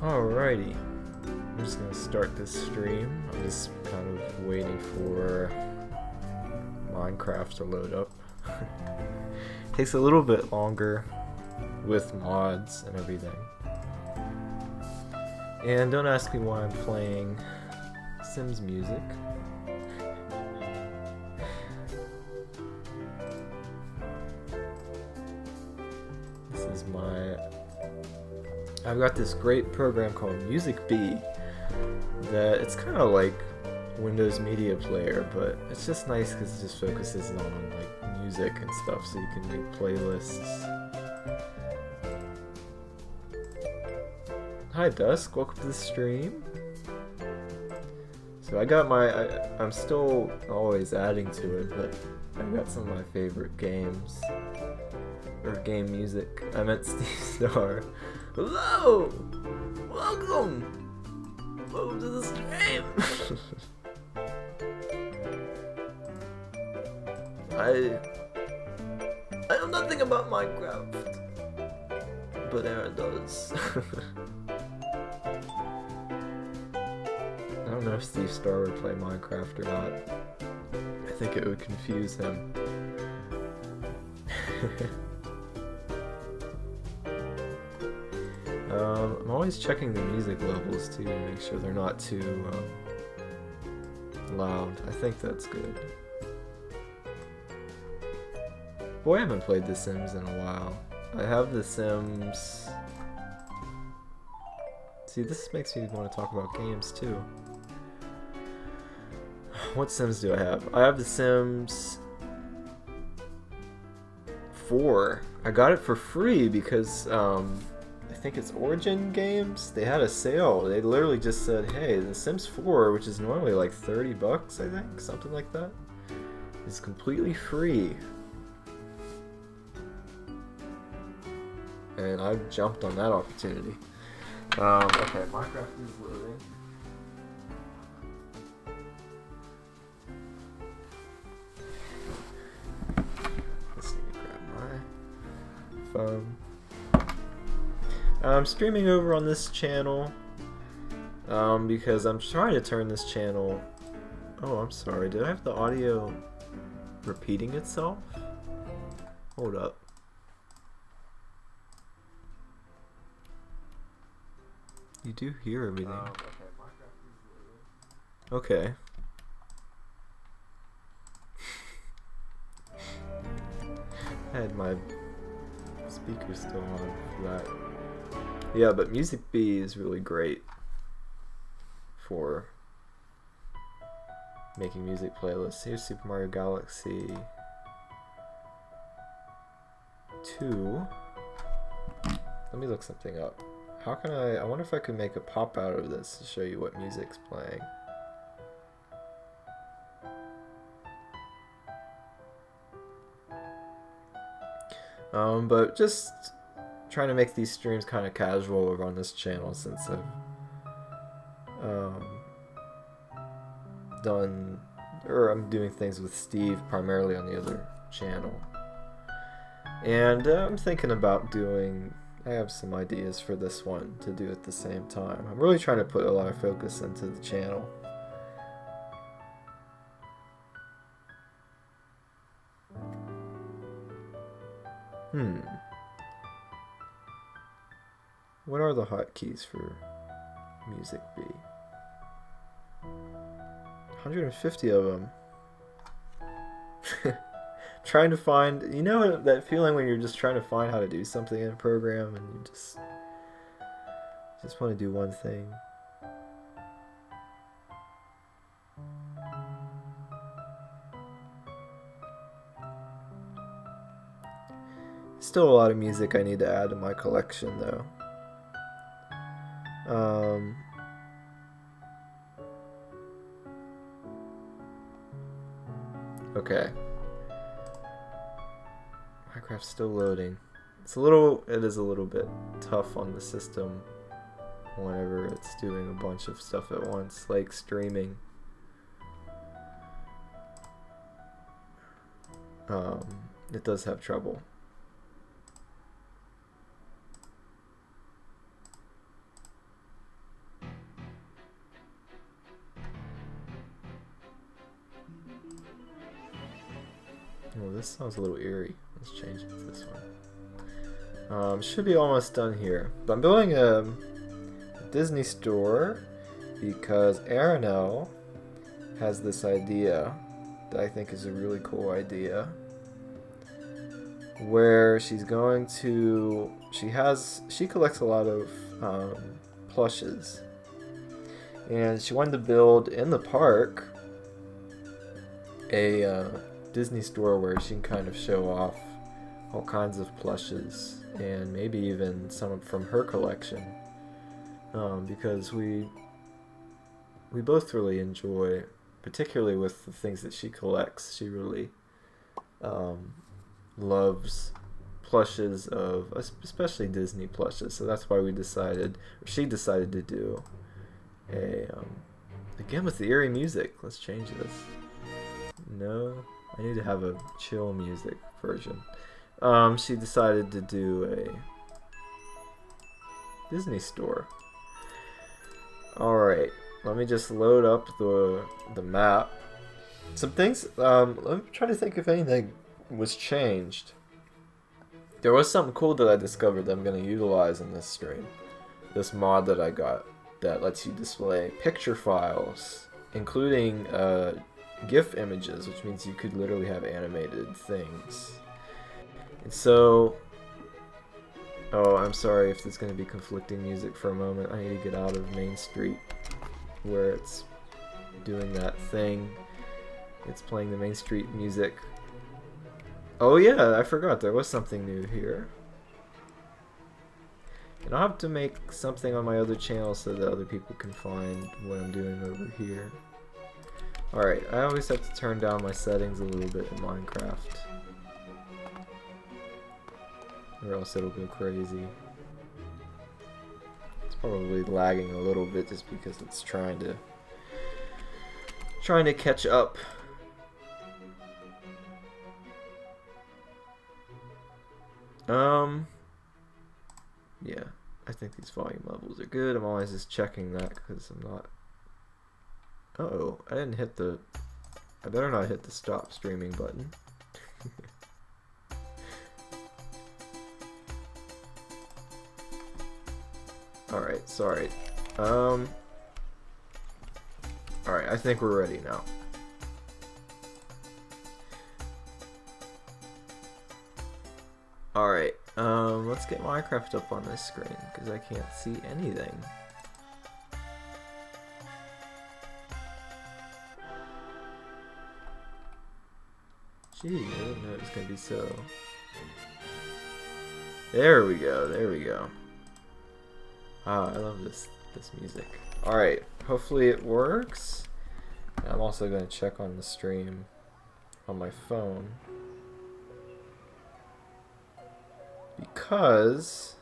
Alrighty, I'm just gonna start this stream. I'm just kind of waiting for Minecraft to load up. Takes a little bit longer with mods and everything. And don't ask me why I'm playing Sims music. This is I've got this great program called Music Bee that it's kind of like Windows Media Player, but it's just nice because it just focuses on like music and stuff, so you can make playlists. Hi Dusk, welcome to the stream. So I got I'm still always adding to it, but I've got some of my favorite games. Or game music. I meant Steve Star. Hello! Welcome! Welcome to the stream! I know nothing about Minecraft. But Aaron does. I don't know if Steve Star would play Minecraft or not. I think it would confuse him. I'm always checking the music levels too to make sure they're not too loud. I think that's good. Boy, I haven't played The Sims in a while. I have The Sims... See, this makes me want to talk about games too. What Sims do I have? I have The Sims 4. I got it for free because I think it's Origin Games. They had a sale. They literally just said, hey, The Sims 4, which is normally like $30, I think, something like that, is completely free. And I jumped on that opportunity. Okay, Minecraft is loading. Let's see, grab my phone. I'm streaming over on this channel because I'm trying to turn this channel... Oh, I'm sorry. Did I have the audio repeating itself? Hold up. You do hear everything. Okay. I had my speaker still on for that. Yeah, but Music Bee is really great for making music playlists. Here's Super Mario Galaxy 2. Let me look something up. How can I wonder if I could make a pop out of this to show you what music's playing. But just trying to make these streams kind of casual over on this channel since I've I'm doing things with Steve primarily on the other channel. And I'm thinking about I have some ideas for this one to do at the same time. I'm really trying to put a lot of focus into the channel. What are the hotkeys for Music Bee? 150 of them. Trying to find, you know that feeling when you're just trying to find how to do something in a program and you just want to do one thing. Still a lot of music I need to add to my collection though. Okay. Minecraft's still loading. It is a little bit tough on the system whenever it's doing a bunch of stuff at once, like streaming. It does have trouble. this song's a little eerie. Let's change it to this one. Should be almost done here. But I'm building a Disney store because Aranel has this idea that I think is a really cool idea, where she's going to, she collects a lot of plushes, and she wanted to build in the park a Disney store where she can kind of show off all kinds of plushes and maybe even some from her collection, because we both really enjoy, particularly with the things that she collects. She really loves plushes of, especially Disney plushes. So that's why she decided to do a, again with the eerie music. Let's change this. No, I need to have a chill music version. She decided to do a Disney store. Alright, let me just load up the map. Some things, let me try to think if anything was changed. There was something cool that I discovered that I'm going to utilize in this stream. This mod that I got that lets you display picture files, including GIF images, which means you could literally have animated things. And so, oh, I'm sorry if there's going to be conflicting music for a moment. I need to get out of Main Street where it's doing that thing. It's playing the Main Street music. Oh yeah, I forgot there was something new here. And I'll have to make something on my other channel so that other people can find what I'm doing over here. Alright, I always have to turn down my settings a little bit in Minecraft, or else it'll go crazy. It's probably lagging a little bit just because it's trying to catch up. Yeah, I think these volume levels are good. I'm always just checking that because I'm not. Uh-oh, I didn't hit the. I better not hit the stop streaming button. Alright, sorry. Alright, I think we're ready now. Alright, let's get Minecraft up on this screen, because I can't see anything. Gee, I didn't know it was going to be so... There we go, there we go. Ah, I love this music. Alright, hopefully it works. I'm also going to check on the stream on my phone, because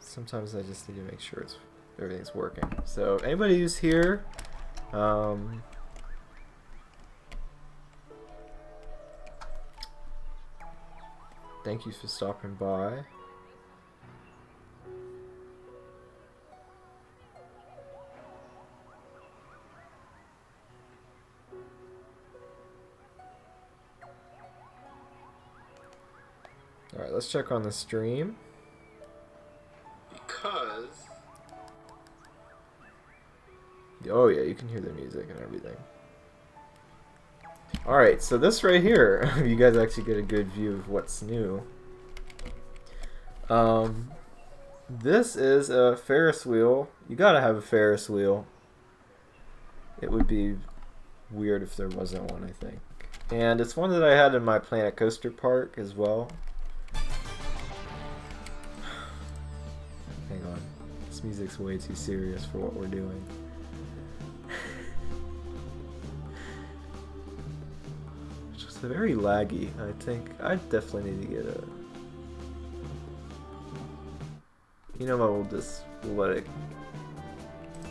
sometimes I just need to make sure everything's working. So anybody who's here, thank you for stopping by. Alright, let's check on the stream. Because... Oh yeah, you can hear the music and everything. Alright, so this right here, you guys actually get a good view of what's new. This is a Ferris wheel. You gotta have a Ferris wheel. It would be weird if there wasn't one, I think. And it's one that I had in my Planet Coaster Park as well. Hang on. This music's way too serious for what we're doing. It's just very laggy. I think I definitely need to get a... You know what, we'll just let it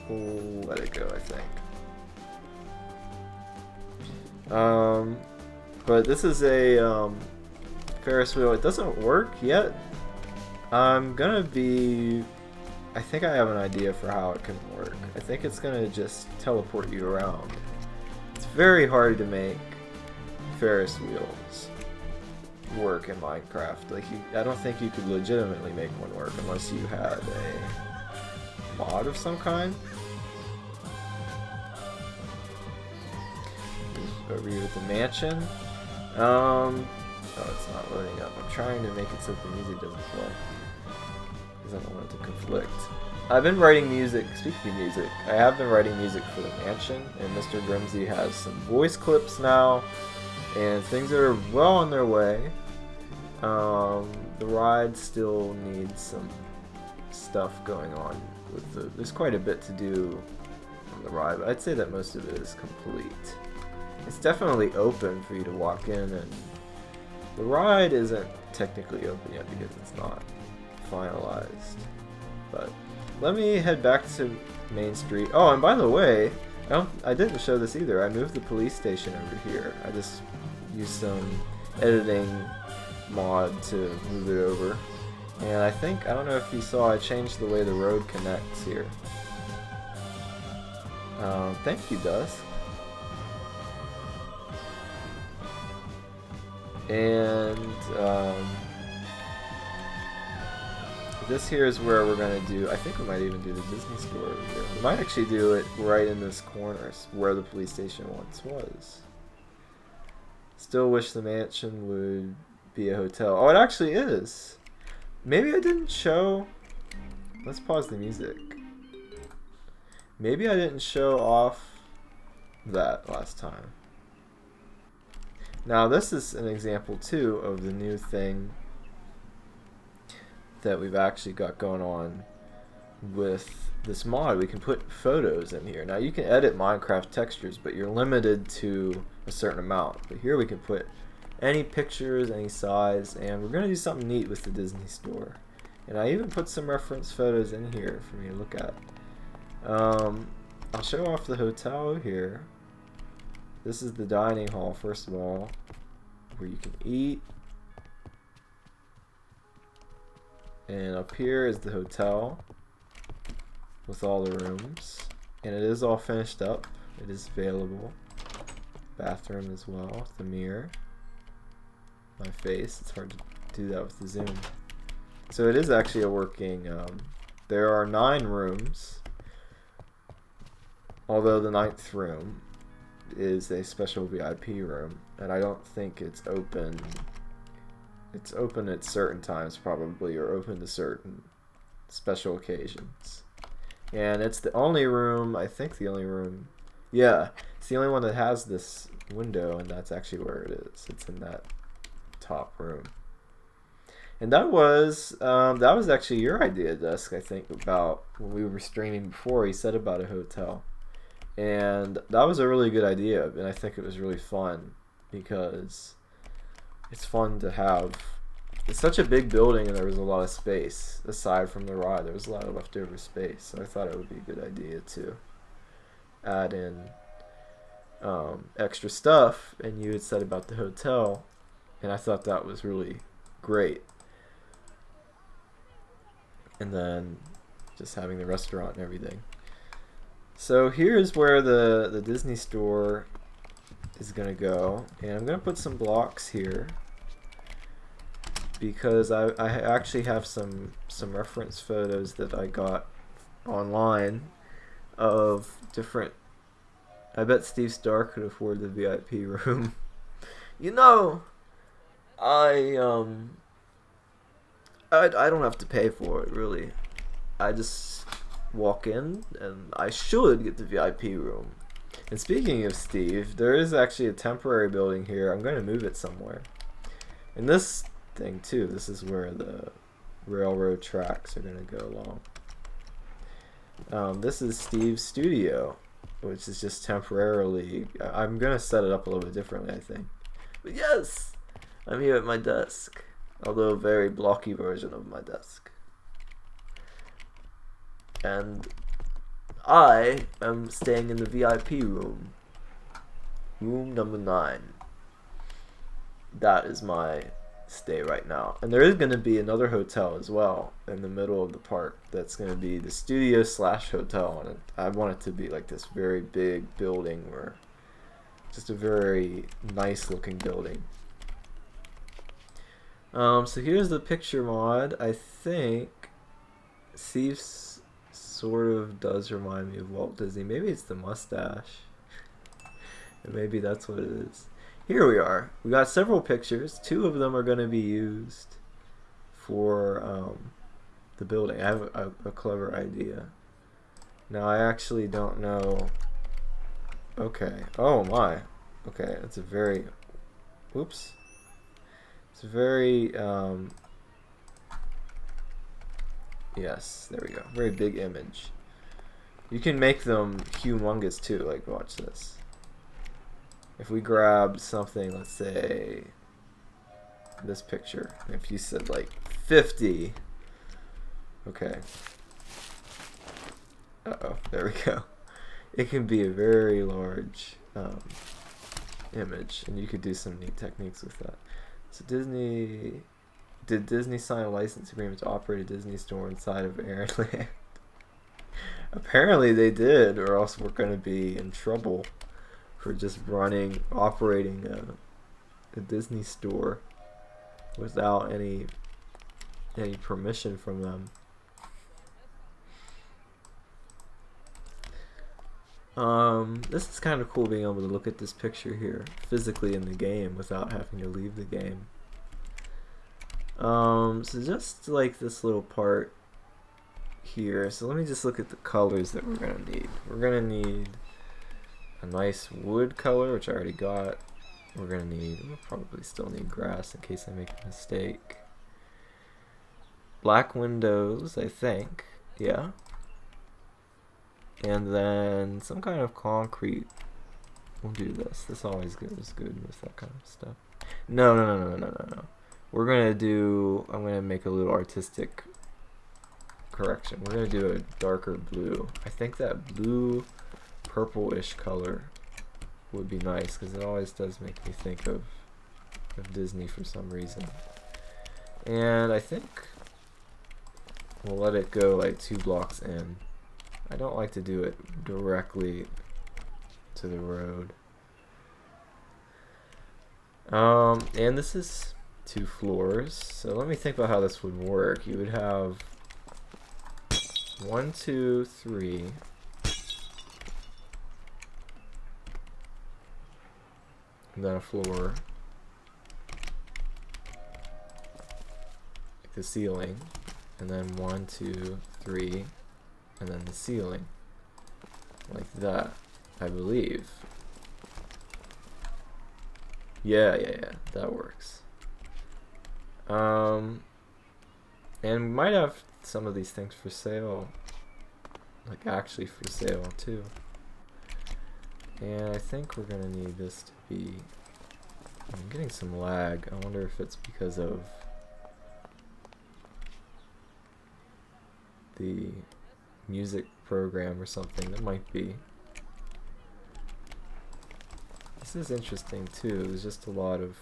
go, I think. But this is a Ferris wheel. It doesn't work yet. I'm gonna be I think I have an idea for how it can work. I think it's gonna just teleport you around. It's very hard to make Ferris wheels work in Minecraft. Like, I don't think you could legitimately make one work unless you had a mod of some kind. Over here at the mansion. Oh, it's not loading up. I'm trying to make it so the music doesn't play, because I don't want it to conflict. I've been writing music. Speaking of music, I have been writing music for the mansion, and Mr. Grimsey has some voice clips now, and things are well on their way. The ride still needs some stuff going on with there's quite a bit to do on the ride, but I'd say that most of it is complete. It's definitely open for you to walk in, and the ride isn't technically open yet because it's not finalized. But let me head back to Main Street. Oh, and by the way, I didn't show this either. I moved the police station over here. I just used some editing mod to move it over. And I don't know if you saw, I changed the way the road connects here. Thank you, Dusk. And this here is where we're going to do, I think we might even do the Disney store over here. We might actually do it right in this corner where the police station once was. Still wish the mansion would be a hotel. Oh, it actually is. Maybe I didn't show, let's pause the music. Maybe I didn't show off that last time. Now this is an example too of the new thing that we've actually got going on with this mod. We can put photos in here. Now you can edit Minecraft textures, but you're limited to a certain amount. But here we can put any pictures, any size, and we're going to do something neat with the Disney store. And I even put some reference photos in here for me to look at. I'll show off the hotel here. This is the dining hall, first of all, where you can eat. And up here is the hotel with all the rooms. And it is all finished up. It is available. Bathroom as well, with the mirror. My face, it's hard to do that with the zoom. So it is actually a working, there are 9 rooms. Although the 9th room is a special VIP room, and I don't think it's open. It's open at certain times probably, or open to certain special occasions. And it's the only room, I think the only room, yeah, it's the only one that has this window, and that's actually where it is. It's in that top room. And that was actually your idea, Dusk, I think, about when we were streaming before. He said about a hotel. And that was a really good idea, and I think it was really fun because it's fun to have. It's such a big building, and there was a lot of space aside from the ride. There was a lot of leftover space, so I thought it would be a good idea to add in extra stuff. And you had said about the hotel, and I thought that was really great. And then just having the restaurant and everything. So here's where the Disney store is going to go, and I'm going to put some blocks here because I actually have some reference photos that I got online of different. I bet Steve Starr could afford the VIP room. You know, I don't have to pay for it really. I just walk in and I should get the VIP room. And speaking of Steve, there is actually a temporary building here. I'm going to move it somewhere. And this thing too, this is where the railroad tracks are going to go along. This is Steve's studio, which is just temporarily, I'm going to set it up a little bit differently, I think. But yes, I'm here at my desk, although a very blocky version of my desk. And I am staying in the VIP room. Room number 9. That is my stay right now. And there is going to be another hotel as well in the middle of the park that's going to be the studio slash hotel, and I want it to be like this very big building, where just a very nice looking building. So here's the picture mod. I think Thieves sort of does remind me of Walt Disney. Maybe it's the mustache. And maybe that's what it is. Here we are. We got several pictures. 2 of them are going to be used for the building. I have a clever idea. Now I actually don't know. Okay. Oh my. Okay. It's a very. Oops. It's a very. Yes. There we go. Very big image. You can make them humongous too. Like, watch this. If we grab something, let's say this picture, if you said like 50, okay. Uh-oh, there we go. It can be a very large image, and you could do some neat techniques with that. So did Disney sign a license agreement to operate a Disney store inside of Airland? Apparently they did, or else we're going to be in trouble for just operating a Disney store without any permission from them. This is kind of cool, being able to look at this picture here physically in the game without having to leave the game. So just like this little part here, so let me just look at the colors that we're gonna need. We're gonna need a nice wood color, which I already got. We'll probably still need grass in case I make a mistake. Black windows, I think. Yeah. And then some kind of concrete. We'll do this. This always goes good with that kind of stuff. No. I'm gonna make a little artistic correction. We're gonna do a darker blue. I think that blue purple-ish color would be nice, because it always does make me think of Disney for some reason. And I think we'll let it go like 2 blocks in. I don't like to do it directly to the road. And this is 2 floors, so let me think about how this would work. You would have 1, 2, 3. And then a floor, like the ceiling, and then 1, 2, 3, and then the ceiling, like that, I believe. Yeah, that works. And we might have some of these things for sale, like actually for sale too. And I think we're gonna need this to be. I'm getting some lag. I wonder if it's because of the music program or something. That might be. This is interesting too. There's just a lot of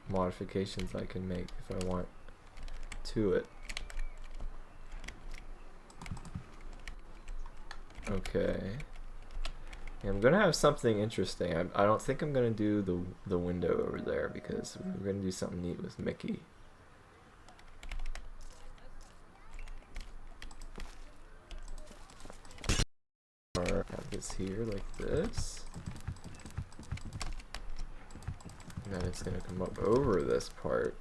modifications I can make if I want to it. Okay. Yeah, I'm gonna have something interesting. I don't think I'm gonna do the window over there, because we're gonna do something neat with Mickey. Or have this here like this, and then it's gonna come up over this part.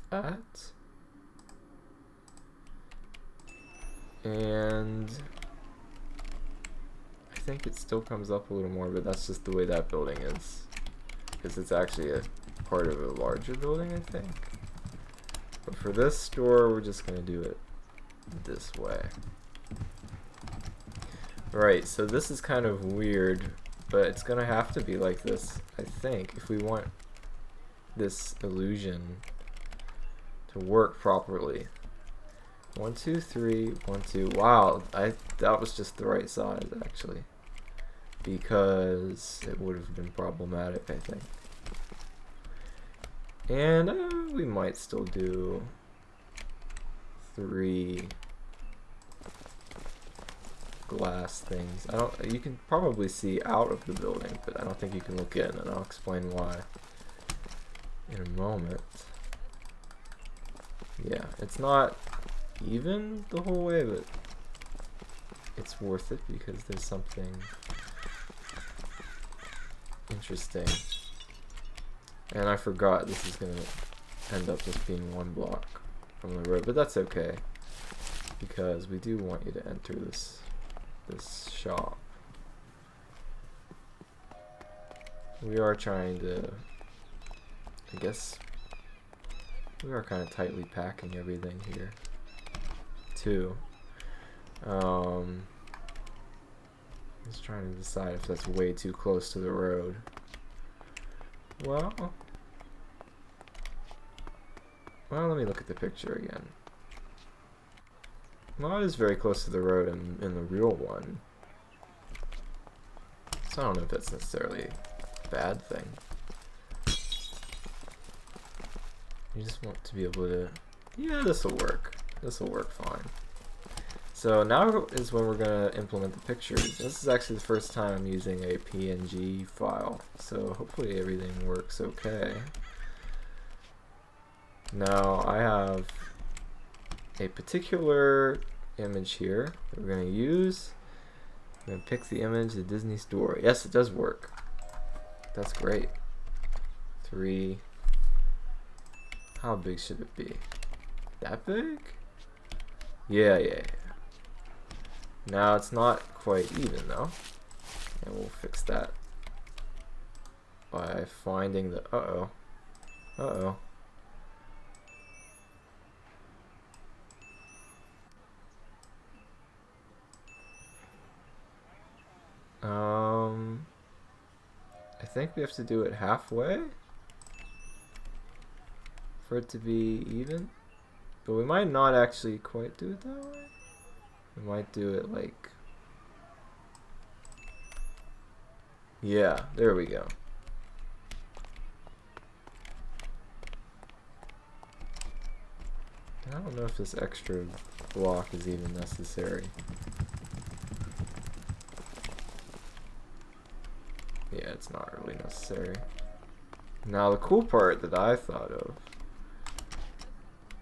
That. And I think it still comes up a little more, but that's just the way that building is, because it's actually a part of a larger building, I think. But for this store, we're just gonna do it this way. Right, so this is kind of weird, but it's gonna have to be like this, I think, if we want this illusion to work properly. 1, 2, 3, 1, 2. Wow, that was just the right size actually, because it would have been problematic, I think. And we might still do 3 glass things. You can probably see out of the building, but I don't think you can look in, and I'll explain why in a moment. Yeah, it's not even the whole way, but it's worth it because there's something interesting. And I forgot this is gonna end up just being 1 block from the road, but that's okay because we do want you to enter this shop. We are trying to, I guess, we are kind of tightly packing everything here too. Just trying to decide if that's way too close to the road. Well, let me look at the picture again. Well, it is very close to the road in the real one. So I don't know if that's necessarily a bad thing. You just want to be able to... Yeah, this will work. This will work fine. So now is when we're going to implement the pictures. This is actually the first time I'm using a PNG file, so hopefully everything works okay. Now I have a particular image here that we're going to use. I'm going to pick the image, the Disney store. Yes, it does work. That's great. 3. How big should it be? That big? Yeah. Now it's not quite even though, and we'll fix that by finding the I think we have to do it halfway for it to be even, but we might not actually quite do it that way. We might do it like, yeah, there we go. I don't know if this extra block is even necessary. Yeah, it's not really necessary. Now the cool part that I thought of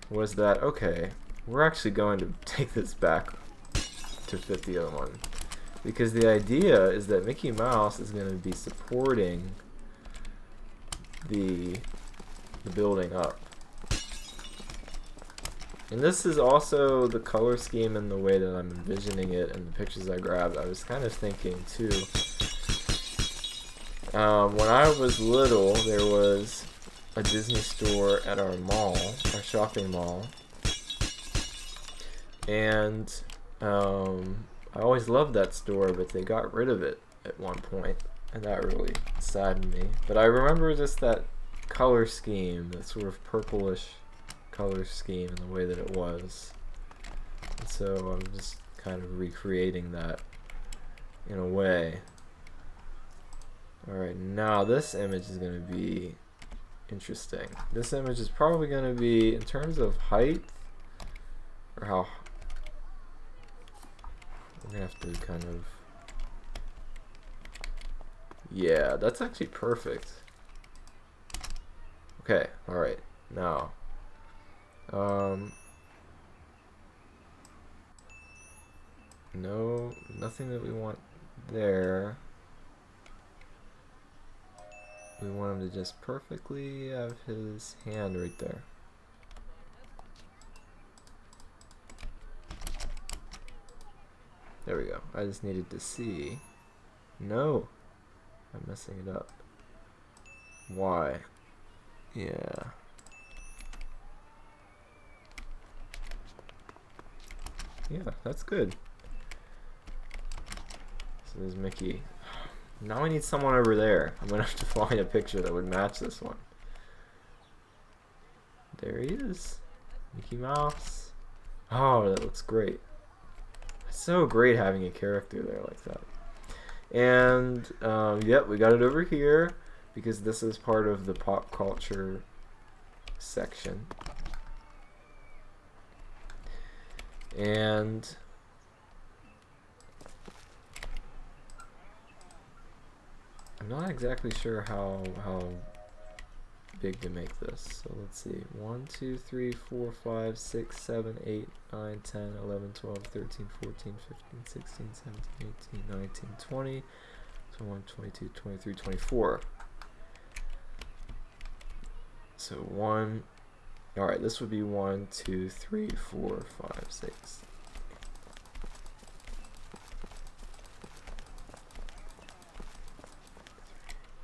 was that, okay, we're actually going to take this back to fit the other one, because the idea is that Mickey Mouse is going to be supporting the building up. And this is also the color scheme and the way that I'm envisioning it and the pictures I grabbed. I was kind of thinking too, when I was little, there was a Disney store at our mall, our shopping mall, and I always loved that store, but they got rid of it at one point, and that really saddened me. But I remember just that color scheme, that sort of purplish color scheme and the way that it was. And so I'm just kind of recreating that in a way. Alright, now this image is going to be interesting. This image is probably going to be, in terms of height, or how... We're going to have to kind of... Yeah, that's actually perfect. Okay, alright, now... No, nothing that we want there. We want him to just perfectly have his hand right there. There we go. I just needed to see. No! I'm messing it up. Why? Yeah. Yeah, that's good. So there's Mickey. Now I need someone over there. I'm gonna have to find a picture that would match this one. There he is. Mickey Mouse. Oh, that looks great. It's so great having a character there like that. And yep, we got it over here because this is part of the pop culture section. And I'm not exactly sure how big to make this. So let's see. 1, 2, 3, 4, 5, 6, 7, 8, 9, 10, 11, 12, 13, 14, 15, 16, 17, 18, 19, 20, 21, 22, 23, 24. So 1. Alright, this would be 1, 2, 3, 4, 5, 6.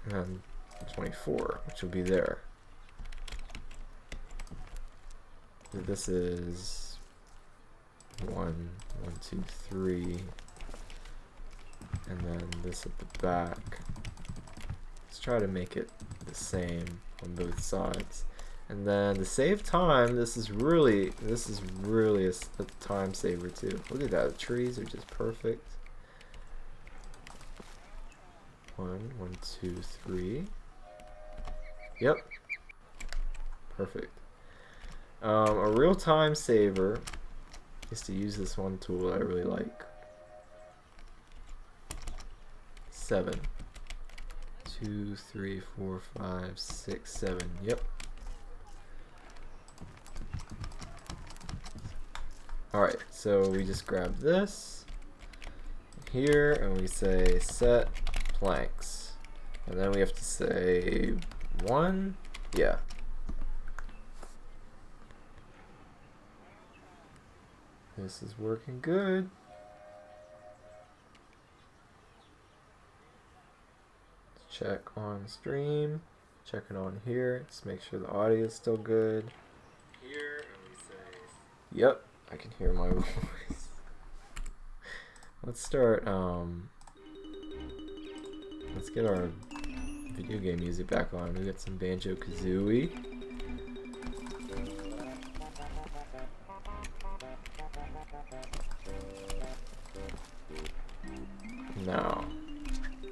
And then 24, which will be there. This is 1, 1, 2, 3, and then this at the back. Let's try to make it the same on both sides. And then to save time, this is really a time saver too. Look at that, the trees are just perfect. 1, 1, 2, 3. Yep. Perfect. A real time saver is to use this one tool that I really like. 7. 2, 3, 4, 5, 6, 7. Yep. Alright, so we just grab this here and we say set planks. And then we have to say 1. Yeah. This is working good. Let's check on stream. Checking on here. Just make sure the audio is still good. Here, and we say, yep, I can hear my voice. Let's start, let's get our video game music back on. We got some Banjo-Kazooie.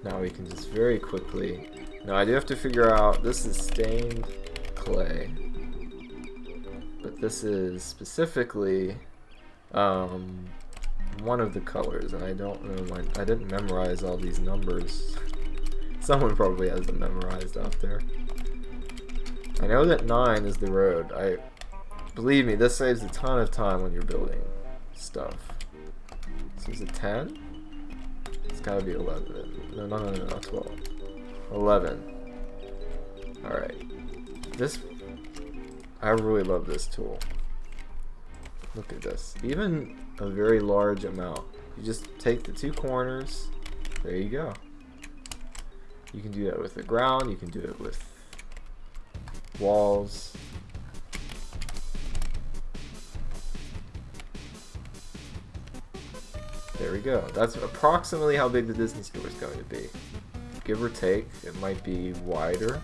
Now we can just very quickly. Now I do have to figure out, this is stained clay, but this is specifically one of the colors, and I don't know, I didn't memorize all these numbers. Someone probably has them memorized out there. I know that 9 is the road. Believe me, this saves a ton of time when you're building stuff. So is it 10? It's gotta be 11. No, 12. 11. Alright. This, I really love this tool. Look at this. Even a very large amount. You just take the 2 corners. There you go. You can do that with the ground. You can do it with walls. There we go. That's approximately how big the Disney store is going to be. Give or take, it might be wider.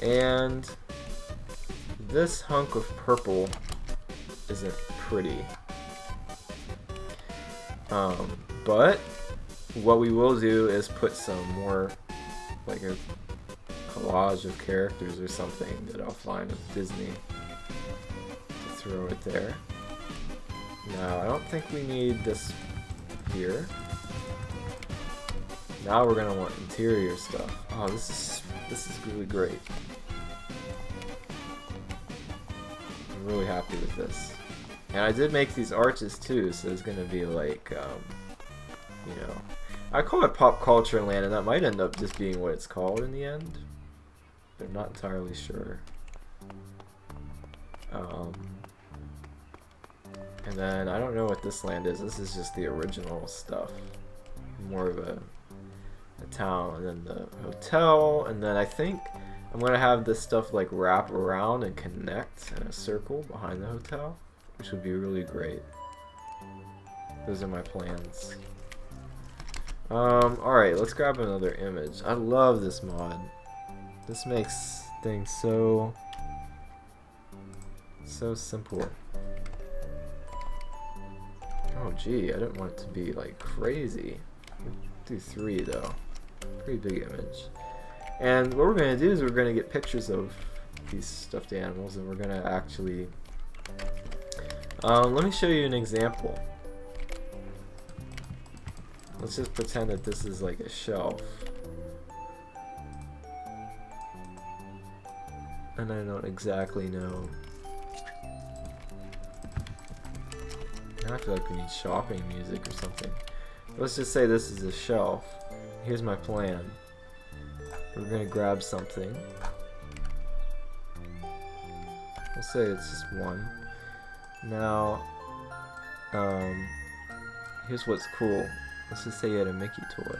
And this hunk of purple isn't pretty. But what we will do is put some more, like a collage of characters or something that I'll find with Disney to throw it there. Now, I don't think we need this here. Now we're gonna want interior stuff. Oh, this is really great. I'm really happy with this. And I did make these arches too, so it's gonna be like, you know, I call it Pop Culture Land, and that might end up just being what it's called in the end. But I'm not entirely sure. And then I don't know what this land is. This is just the original stuff. More of a town, and then the hotel, and then I think I'm gonna have this stuff like wrap around and connect in a circle behind the hotel, which would be really great. Those are my plans. Alright, let's grab another image. I love this mod. This makes things so simple. gee, I didn't want it to be like crazy. Do 3 though. Pretty big image. And what we're gonna do is we're gonna get pictures of these stuffed animals, and we're gonna actually let me show you an example. Let's just pretend that this is like a shelf. And I don't exactly know. Now I feel like we need shopping music or something. Let's just say this is a shelf. Here's my plan. We're gonna grab something. We'll say it's just 1. Now, here's what's cool. Let's just say you had a Mickey toy.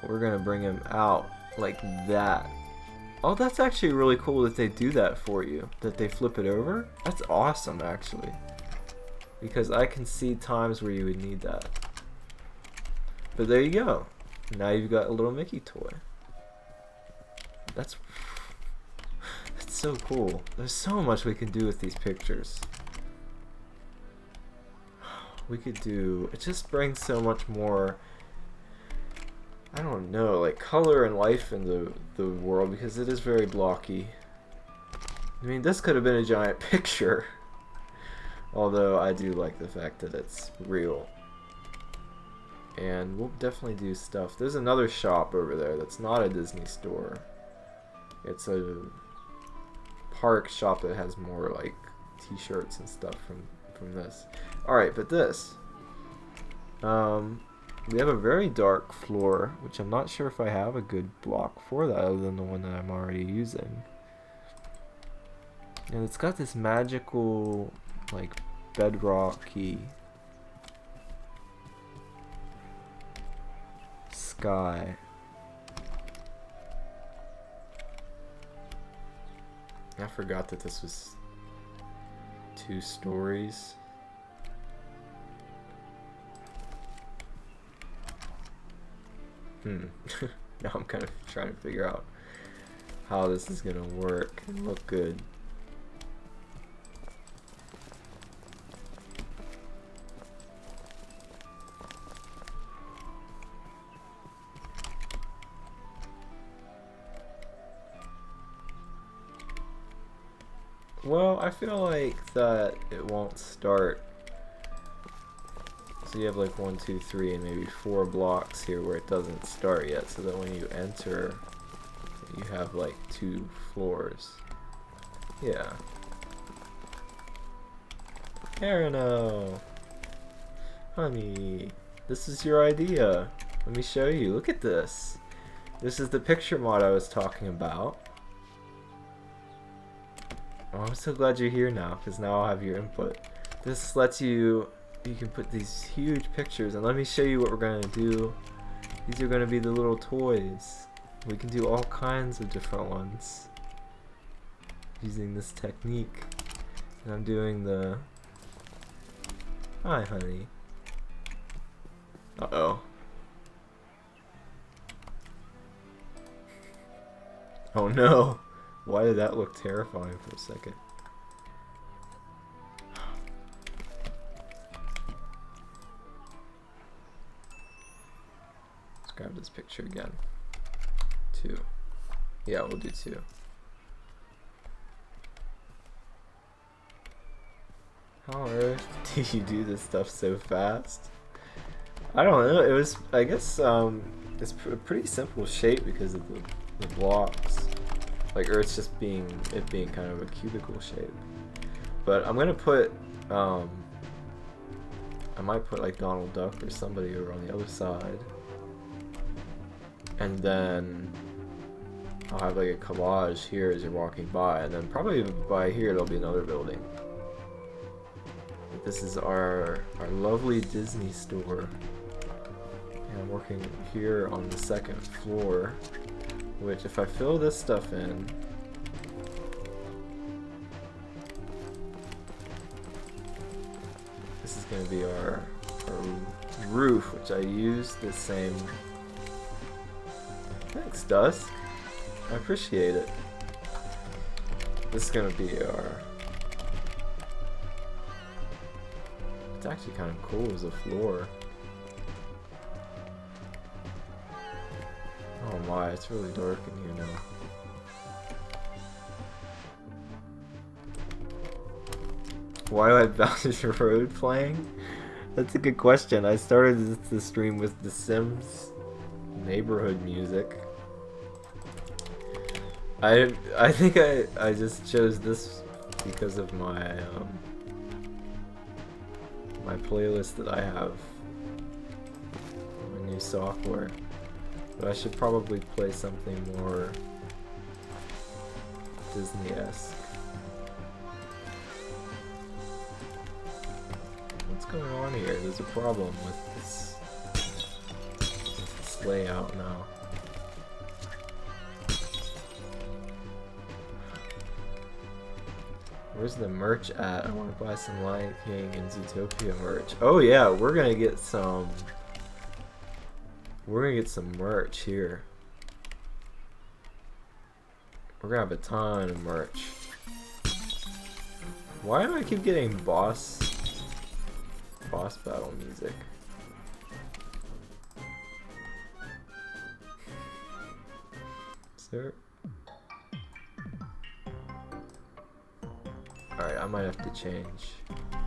We're gonna bring him out like that. Oh, that's actually really cool that they do that for you. That they flip it over. That's awesome, actually. Because I can see times where you would need that. But there you go. Now you've got a little Mickey toy. That's so cool. There's so much we can do with these pictures. We could do... It just brings so much more... I don't know, like color and life in the world, because it is very blocky. I mean, this could have been a giant picture. Although I do like the fact that it's real. And we'll definitely do stuff. There's another shop over there that's not a Disney store. It's a park shop that has more like t-shirts and stuff from this. Alright, but this. We have a very dark floor, which I'm not sure if I have a good block for that other than the one that I'm already using. And it's got this magical, like, bedrocky sky. I forgot that this was 2 stories. Now I'm kind of trying to figure out how this is gonna work and look good. Well, I feel like that it won't start. So you have like 1, 2, 3, and maybe 4 blocks here where it doesn't start yet, so that when you enter, you have like 2 floors. Yeah. Arano! Honey, this is your idea. Let me show you. Look at this. This is the picture mod I was talking about. Oh, I'm so glad you're here now, because now I'll have your input. This lets you can put these huge pictures, and let me show you what we're going to do. These are going to be the little toys. We can do all kinds of different ones using this technique. And I'm doing the... Hi, honey. Uh-oh. Oh no! Why did that look terrifying for a second? Let's grab this picture again. 2. Yeah, we'll do 2. How on earth do you do this stuff so fast? I don't know. It was, I guess, it's a pretty simple shape because of the blocks. Like, or it's just being kind of a cubicle shape. But I'm gonna put, I might put like Donald Duck or somebody over on the other side. And then I'll have like a collage here as you're walking by, and then probably by here there'll be another building. This is our lovely Disney store. And I'm working here on the 2nd floor, which if I fill this stuff in, this is going to be our roof, which I use the same. Thanks, Dusk. I appreciate it. This is going to be our It's actually kind of cool as a floor. Oh my, it's really dark in here now. Twilight Bowser Road playing? That's a good question. I started the stream with The Sims neighborhood music. I think I just chose this because of my my playlist that I have, my new software. But I should probably play something more Disney-esque. What's going on here? There's a problem with this layout now. Where's the merch at? I want to buy some Lion King and Zootopia merch. Oh yeah, we're gonna get some merch here. We're gonna have a ton of merch. Why do I keep getting boss battle music? Sir? Alright, I might have to change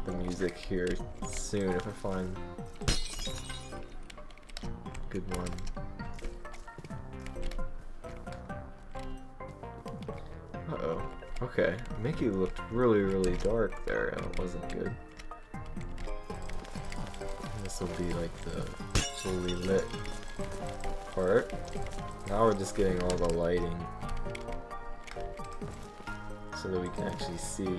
the music here soon if I find a good one. Uh-oh. Okay. Mickey looked really, really dark there, and it wasn't good. This will be like the fully lit part. Now we're just getting all the lighting so that we can actually see.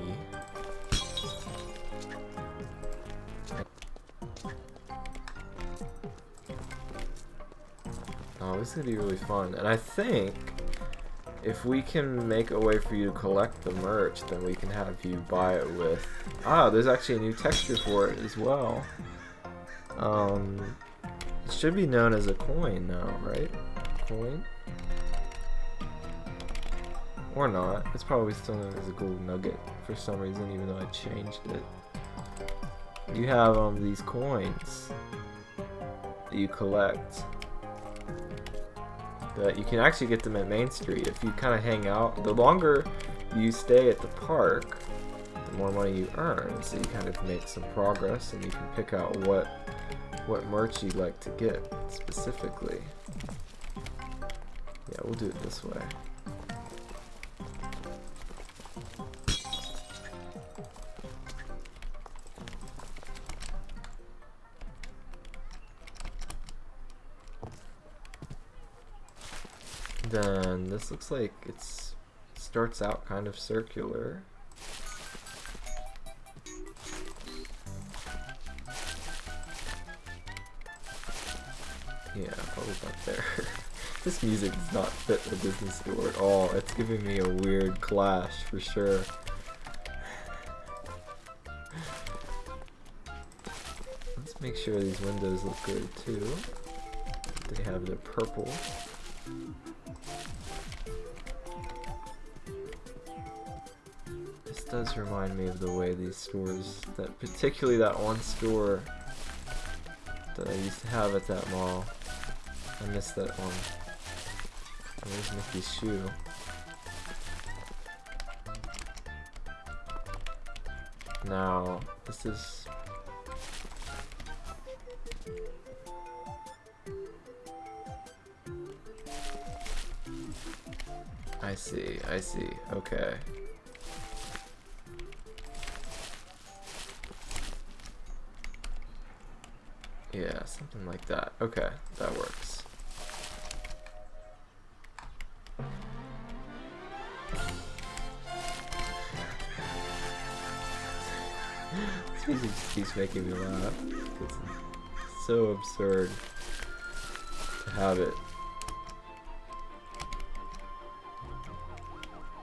Oh, this is gonna be really fun. And I think if we can make a way for you to collect the merch, then we can have you buy it with... Ah, there's actually a new texture for it as well. It should be known as a coin now, right? Coin? Or not. It's probably still known as a gold nugget for some reason, even though I changed it. You have these coins that you collect. That you can actually get them at Main Street if you kind of hang out. The longer you stay at the park, the more money you earn. So you kind of make some progress, and you can pick out what merch you'd like to get specifically. Yeah, we'll do it this way. Then this looks like it starts out kind of circular. Yeah, probably about there. This music does not fit the Disney store at all. It's giving me a weird clash for sure. Let's make sure these windows look good too. They have the purple. This does remind me of the way these stores, particularly that one store that I used to have at that mall. I missed that one. Where's Mickey's shoe? Now, this is... I see, okay. Yeah, something like that. Okay, that works. This music just keeps making me laugh. It's so absurd to have it.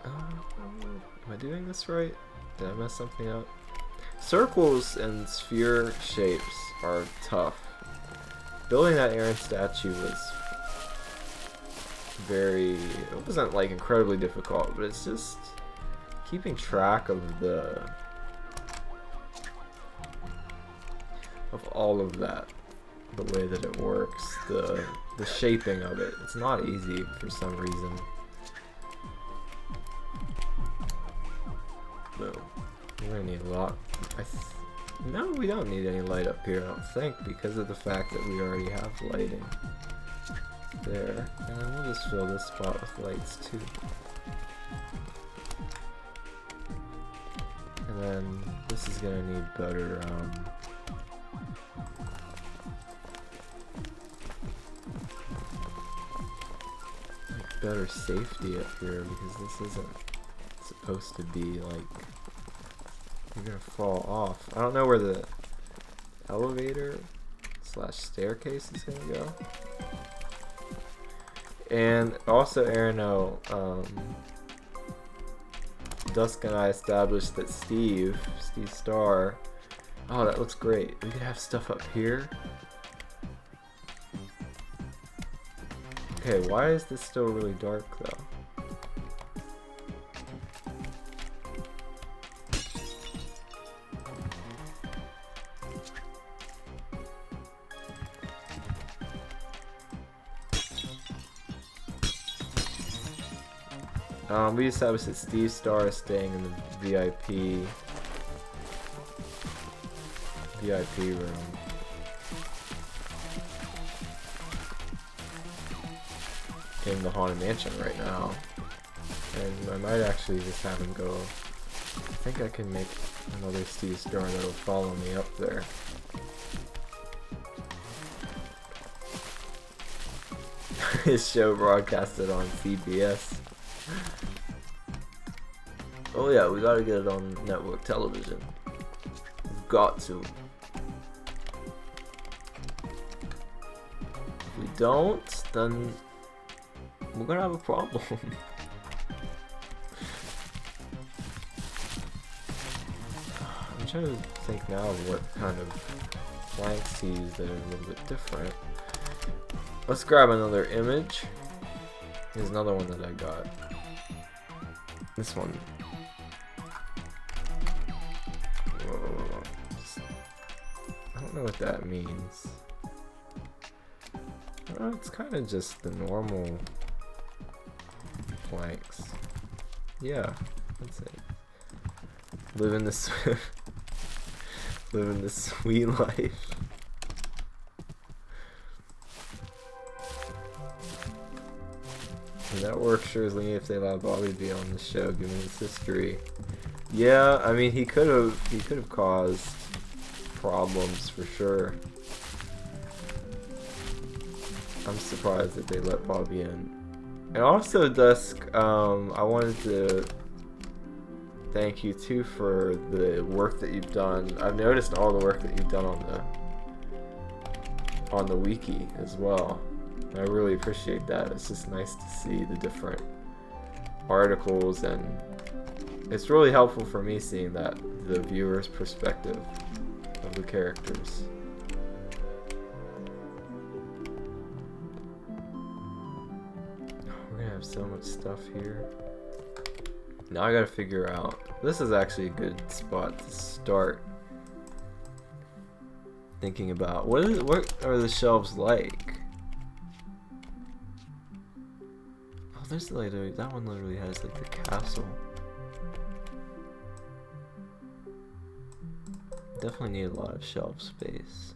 Am I doing this right? Did I mess something up? Circles and sphere shapes are tough. Building that Aaron statue was it wasn't like incredibly difficult, but it's just keeping track of the of all of that, the way that it works, the shaping of it. It's not easy for some reason. Boom. We're gonna need a lot. No, we don't need any light up here, I don't think, because of the fact that we already have lighting there. And then we'll just fill this spot with lights too. And then this is gonna need better like better safety up here, because this isn't supposed to be like you're gonna fall off. I don't know where the elevator / staircase is gonna go. And also, Arano, Dusk and I established that Steve Starr, oh, that looks great. We could have stuff up here. Okay, why is this still really dark though? We established that Steve Starr is staying in the VIP room. In the Haunted Mansion right now. And I might actually just have him go. I think I can make another Steve Starr that'll follow me up there. His show broadcasted on CBS. Oh yeah, we gotta get it on network television. We've got to. If we don't, then we're gonna have a problem. I'm trying to think now of what kind of flanks to use that are a little bit different. Let's grab another image. Here's another one that I got. This one. I don't know what that means. It's kind of just the normal planks. Yeah, that's it. Living this sweet life. And that works surely if they allow Bobby to be on the show, given his history. Yeah, I mean he could have caused problems for sure. I'm surprised that they let Bobby in. And also, Dusk, I wanted to thank you too for the work that you've done. I've noticed all the work that you've done on the wiki as well. I really appreciate that. It's just nice to see the different articles, and it's really helpful for me seeing that the viewer's perspective of the characters. We're gonna have so much stuff here. Now I gotta figure out. This is actually a good spot to start thinking about. What are the shelves like? Oh, there's literally, that one literally has like the castle. Definitely need a lot of shelf space.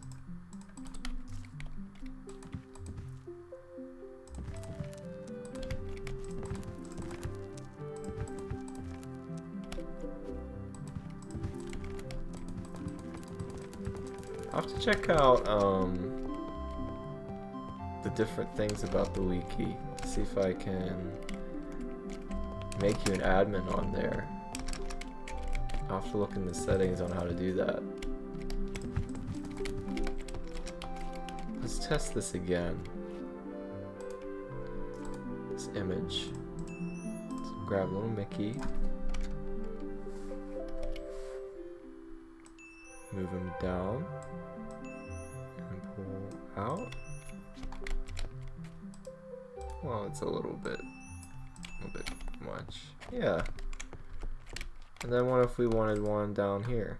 I'll have to check out the different things about the wiki. See if I can make you an admin on there. I'll have to look in the settings on how to do that. Let's test this again. This image. Let's grab little Mickey. Move him down. And pull out. Well, it's a little bit much. Yeah. And then what if we wanted one down here?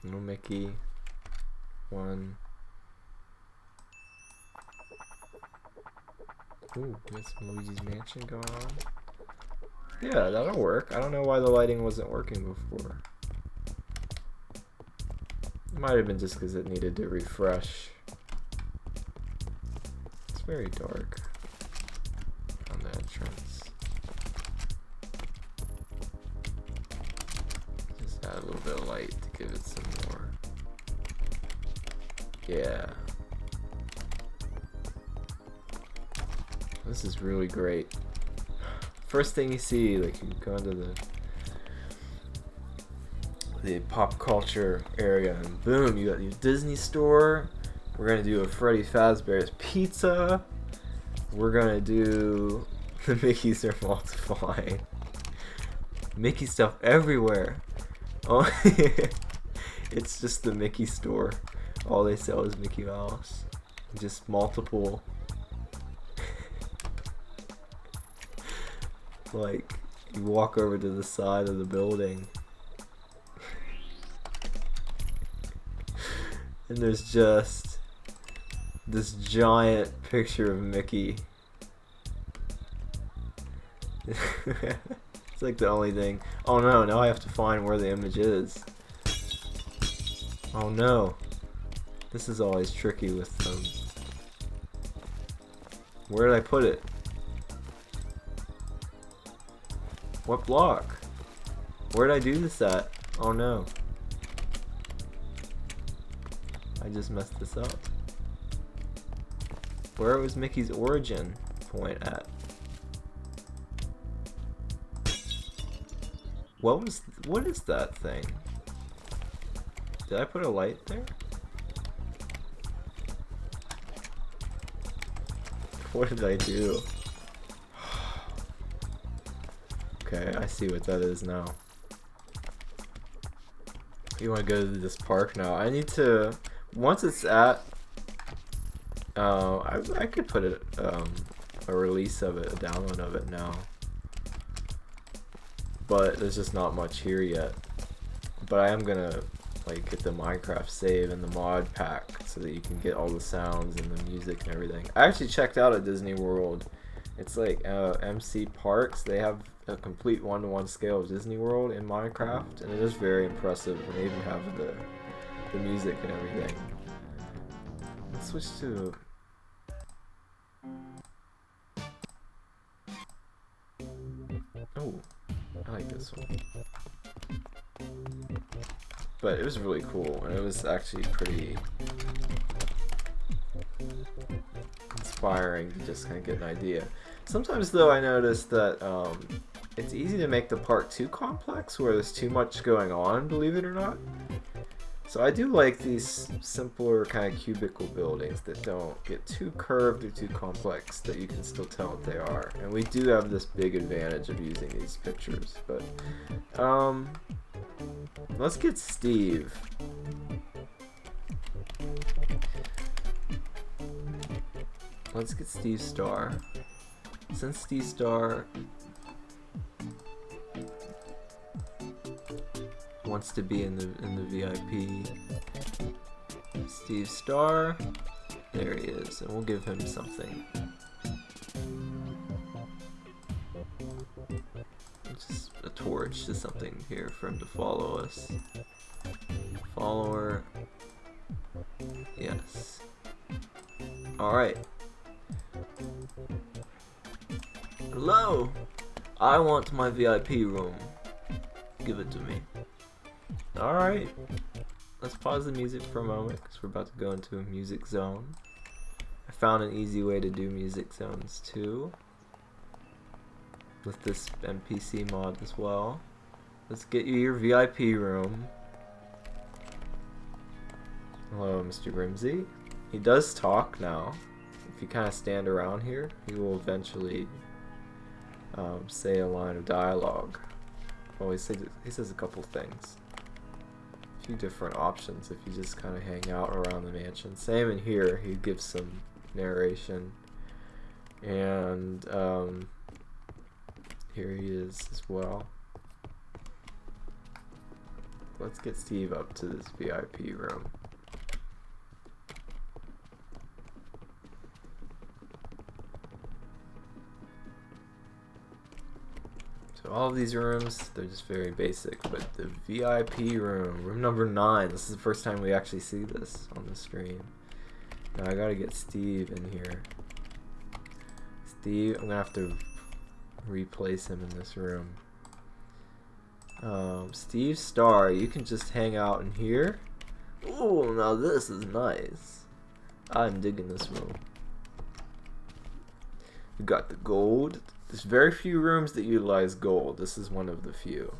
Little Mickey. One. Ooh, got some Luigi's Mansion going on. Yeah, that'll work. I don't know why the lighting wasn't working before. It might have been just because it needed to refresh. It's very dark on the entrance. Just add a little bit of light to give it some more. Yeah. This is really great. First thing you see, like you go into the pop culture area and boom, you got your Disney store. We're gonna do a Freddy Fazbear's Pizza. We're gonna do the Mickeys are multiplying. Mickey stuff everywhere. Oh, it's just the Mickey store. All they sell is Mickey Mouse. Just multiple. Like, you walk over to the side of the building and there's just this giant picture of Mickey. It's like the only thing. Oh no, now I have to find where the image is. Oh no. This is always tricky with them. Where did I put it? What block? Where did I do this at? Oh no. I just messed this up. Where was Mickey's origin point at? What is that thing? Did I put a light there? What did I do? Okay, I see what that is now. You want to go to this park now? I need to, once it's at, I could put it, a release of it, a download of it now. But there's just not much here yet. But I am gonna like get the Minecraft save and the mod pack so that you can get all the sounds and the music and everything. I actually checked out at Disney World. It's like MC Parks. They have a complete one-to-one scale of Disney World in Minecraft, and it is very impressive. And they even have the music and everything. Let's switch to. Oh, I like this one. But it was really cool, and it was actually pretty inspiring to just kind of get an idea. Sometimes though I notice that it's easy to make the park too complex where there's too much going on, believe it or not. So I do like these simpler kind of cubicle buildings that don't get too curved or too complex, that you can still tell what they are. And we do have this big advantage of using these pictures. But let's get Steve. Let's get Steve Star. Since Steve Star wants to be in the VIP, Steve Star, there he is, and we'll give him something. Just a torch to something here for him to follow us. Follower. Yes. Alright. Hello! I want my VIP room. Give it to me. Alright. Let's pause the music for a moment because we're about to go into a music zone. I found an easy way to do music zones too, with this NPC mod as well. Let's get you your VIP room. Hello, Mr. Grimsy. He does talk now. If you kind of stand around here, he will eventually say a line of dialogue. Well, he says a couple things. A few different options if you just kind of hang out around the mansion. Same in here, he gives some narration. And here he is as well. Let's get Steve up to this VIP room. So all of these rooms, they're just very basic, but the VIP room, room number 9, this is the first time we actually see this on the stream. Now I gotta get Steve in here. Steve, I'm gonna have to replace him in this room. Steve Star, you can just hang out in here. Oh, now this is nice. I'm digging this room. We got the gold. There's very few rooms that utilize gold. This is one of the few.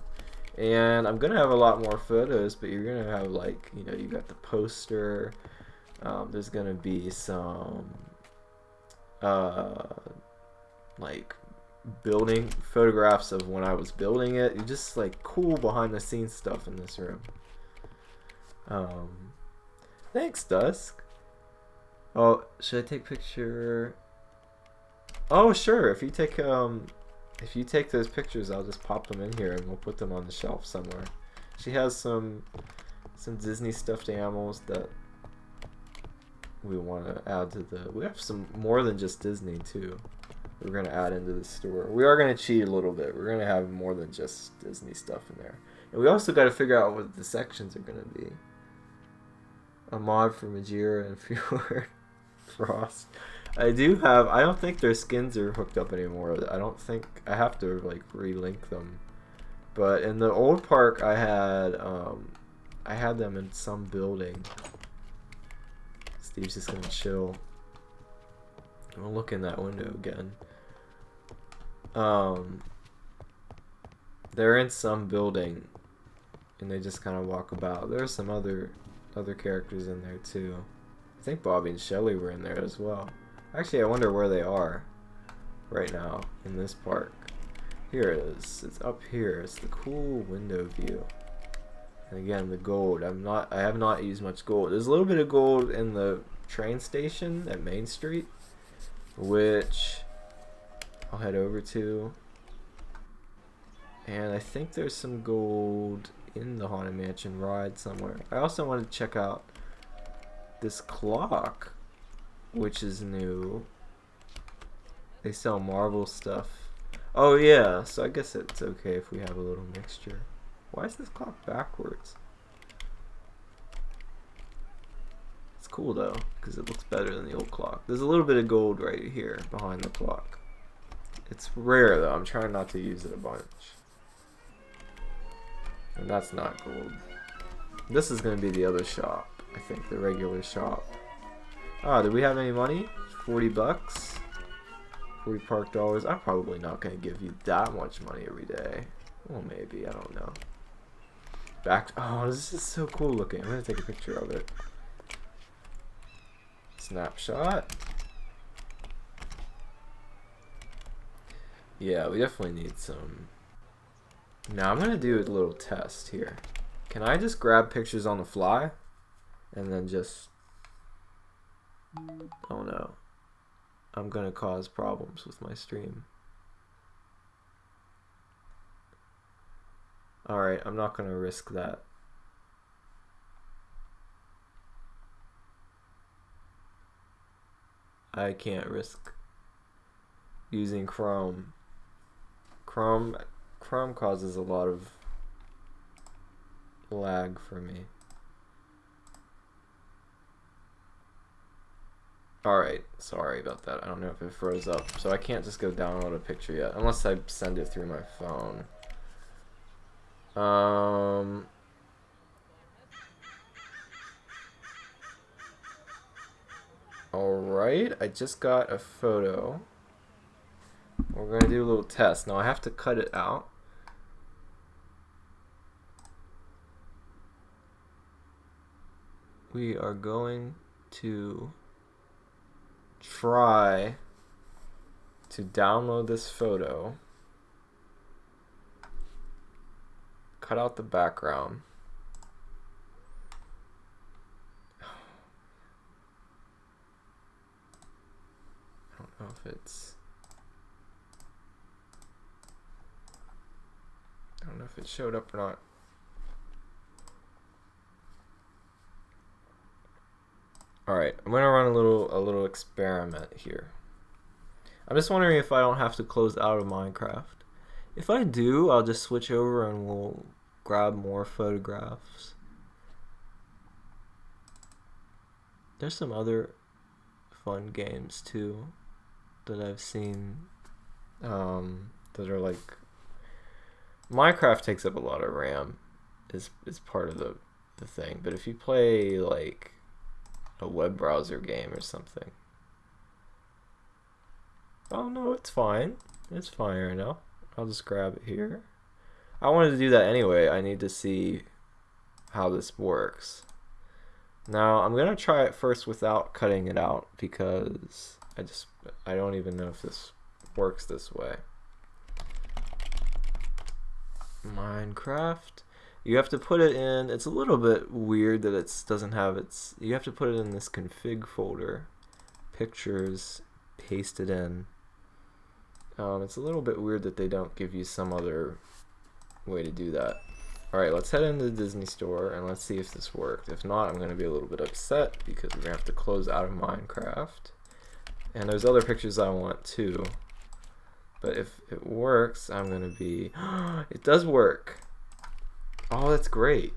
And I'm gonna have a lot more photos, but you're gonna have, like, you know, you got the poster. There's gonna be some like building photographs of when I was building it. You just like cool behind the scenes stuff in this room. Thanks, Dusk. Oh, should I take picture? Oh, sure. If you take those pictures, I'll just pop them in here and we'll put them on the shelf somewhere. She has some Disney stuffed animals that we want to add to the. We have some more than just Disney too. We're gonna add into the store. We are gonna cheat a little bit. We're gonna have more than just Disney stuff in there, and we also got to figure out what the sections are gonna be. A mod for Majira and Fjord Frost. I do have. I don't think their skins are hooked up anymore. I don't think I have to like relink them. But in the old park, I had them in some building. Steve's just gonna chill. I'm gonna look in that window again. They're in some building, and they just kind of walk about. There are some other characters in there too. I think Bobby and Shelly were in there as well. Actually, I wonder where they are right now in this park. Here it is. It's up here. It's the cool window view. And again, the gold. I have not used much gold. There's a little bit of gold in the train station at Main Street, which I'll head over to. And I think there's some gold in the Haunted Mansion ride somewhere. I also want to check out this clock, which is new. They sell Marvel stuff. Oh yeah, so I guess it's okay if we have a little mixture. Why is this clock backwards? It's cool though, because it looks better than the old clock. There's a little bit of gold right here behind the clock. It's rare though, I'm trying not to use it a bunch. And that's not gold. This is going to be the other shop, I think, the regular shop. Ah, do we have any money? 40 bucks? 40 park dollars. I'm probably not going to give you that much money every day. Well, maybe, I don't know. Back. Oh, this is so cool looking. I'm going to take a picture of it. Snapshot. Yeah, we definitely need some. Now I'm going to do a little test here. Can I just grab pictures on the fly? And then just... Oh no. I'm going to cause problems with my stream. Alright, I'm not going to risk that. I can't risk using Chrome. Chrome causes a lot of lag for me. Alright, sorry about that. I don't know if it froze up. So I can't just go download a picture yet, unless I send it through my phone. Alright, I just got a photo. We're going to do a little test. Now I have to cut it out. We are going to try to download this photo. Cut out the background. I don't know if it's... I don't know if it showed up or not. All right, I'm gonna run a little experiment here. I'm just wondering if I don't have to close out of Minecraft. If I do, I'll just switch over and we'll grab more photographs. There's some other fun games too that I've seen that are like Minecraft takes up a lot of RAM is part of the thing, but if you play like a web browser game or something, oh no, it's fine right now. I'll just grab it here. I wanted to do that anyway. I need to see how this works. Now I'm gonna try it first without cutting it out because I don't even know if this works this way. Minecraft. You have to put it in. It's a little bit weird that it doesn't have its. You have to put it in this config folder. Pictures. Paste it in. It's a little bit weird that they don't give you some other way to do that. Alright, let's head into the Disney Store and let's see if this worked. If not, I'm going to be a little bit upset because we're going to have to close out of Minecraft. And there's other pictures I want too. But if it works, I'm going to be... It does work! Oh, that's great.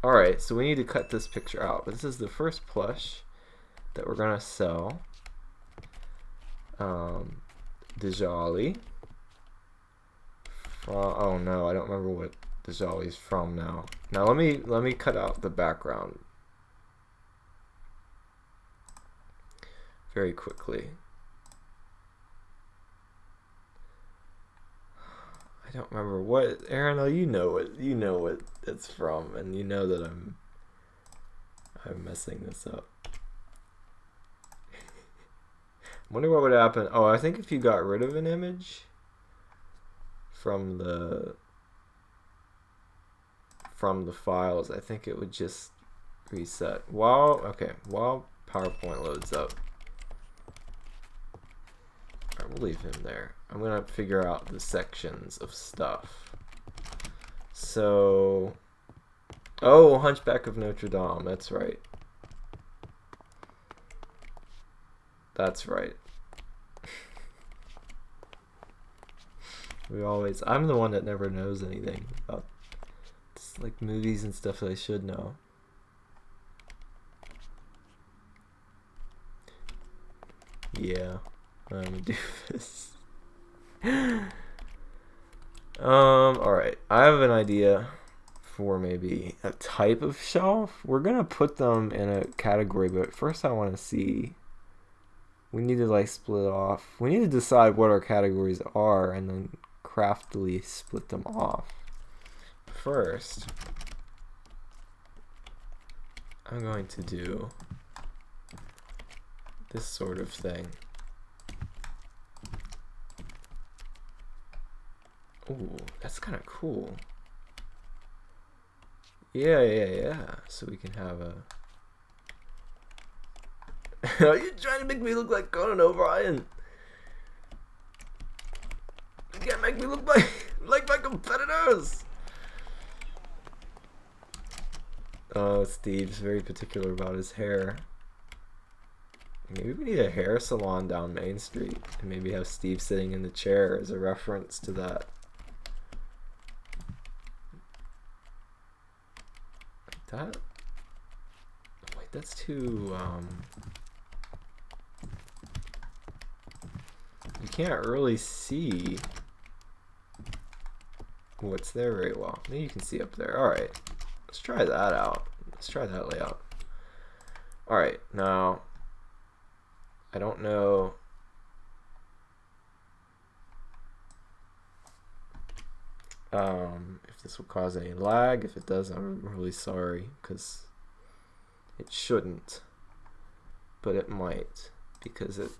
Alright, so we need to cut this picture out. But this is the first plush that we're going to sell. Djali. Oh no, I don't remember what Djali's from now. Now let me cut out the background very quickly. I don't remember what, Aaron, you know what it's from, and you know that I'm messing this up. Wonder what would happen. Oh, I think if you got rid of an image from the files, I think it would just reset. While PowerPoint loads up. Alright, we'll leave him there. I'm gonna figure out the sections of stuff. So, oh, Hunchback of Notre Dame, that's right. That's right. I'm the one that never knows anything about like movies and stuff that I should know. Yeah, I'm a doofus. Alright, I have an idea for maybe a type of shelf. We're gonna put them in a category, but first I want to see. We need to like split off. We need to decide what our categories are and then craftily split them off. First, I'm going to do this sort of thing. Ooh, that's kind of cool. Yeah. So we can have a... Are you trying to make me look like Conan O'Brien? You can't make me look like my competitors! Oh, Steve's very particular about his hair. Maybe we need a hair salon down Main Street and maybe have Steve sitting in the chair as a reference to that. Like that? Oh, wait, that's too... You can't really see what's there very well. Maybe you can see up there. Alright, let's try that out. Let's try that layout. Alright, now, I don't know. If this will cause any lag. If it does, I'm really sorry, because it shouldn't. But it might, because it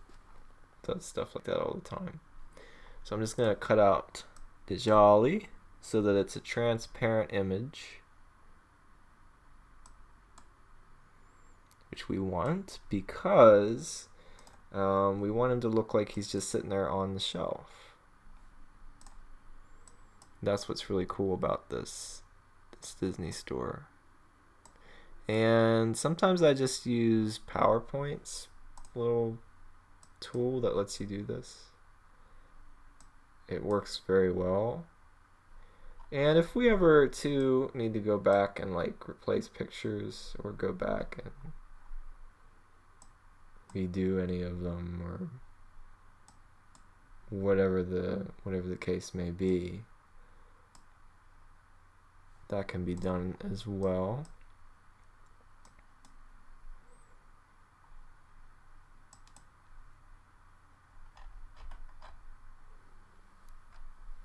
does stuff like that all the time. So I'm just going to cut out Djali so that it's a transparent image, which we want because we want him to look like he's just sitting there on the shelf. That's what's really cool about this Disney Store. And sometimes I just use PowerPoint's little tool that lets you do this. It works very well. And if we ever too need to go back and like replace pictures or go back and redo any of them or whatever the case may be, that can be done as well.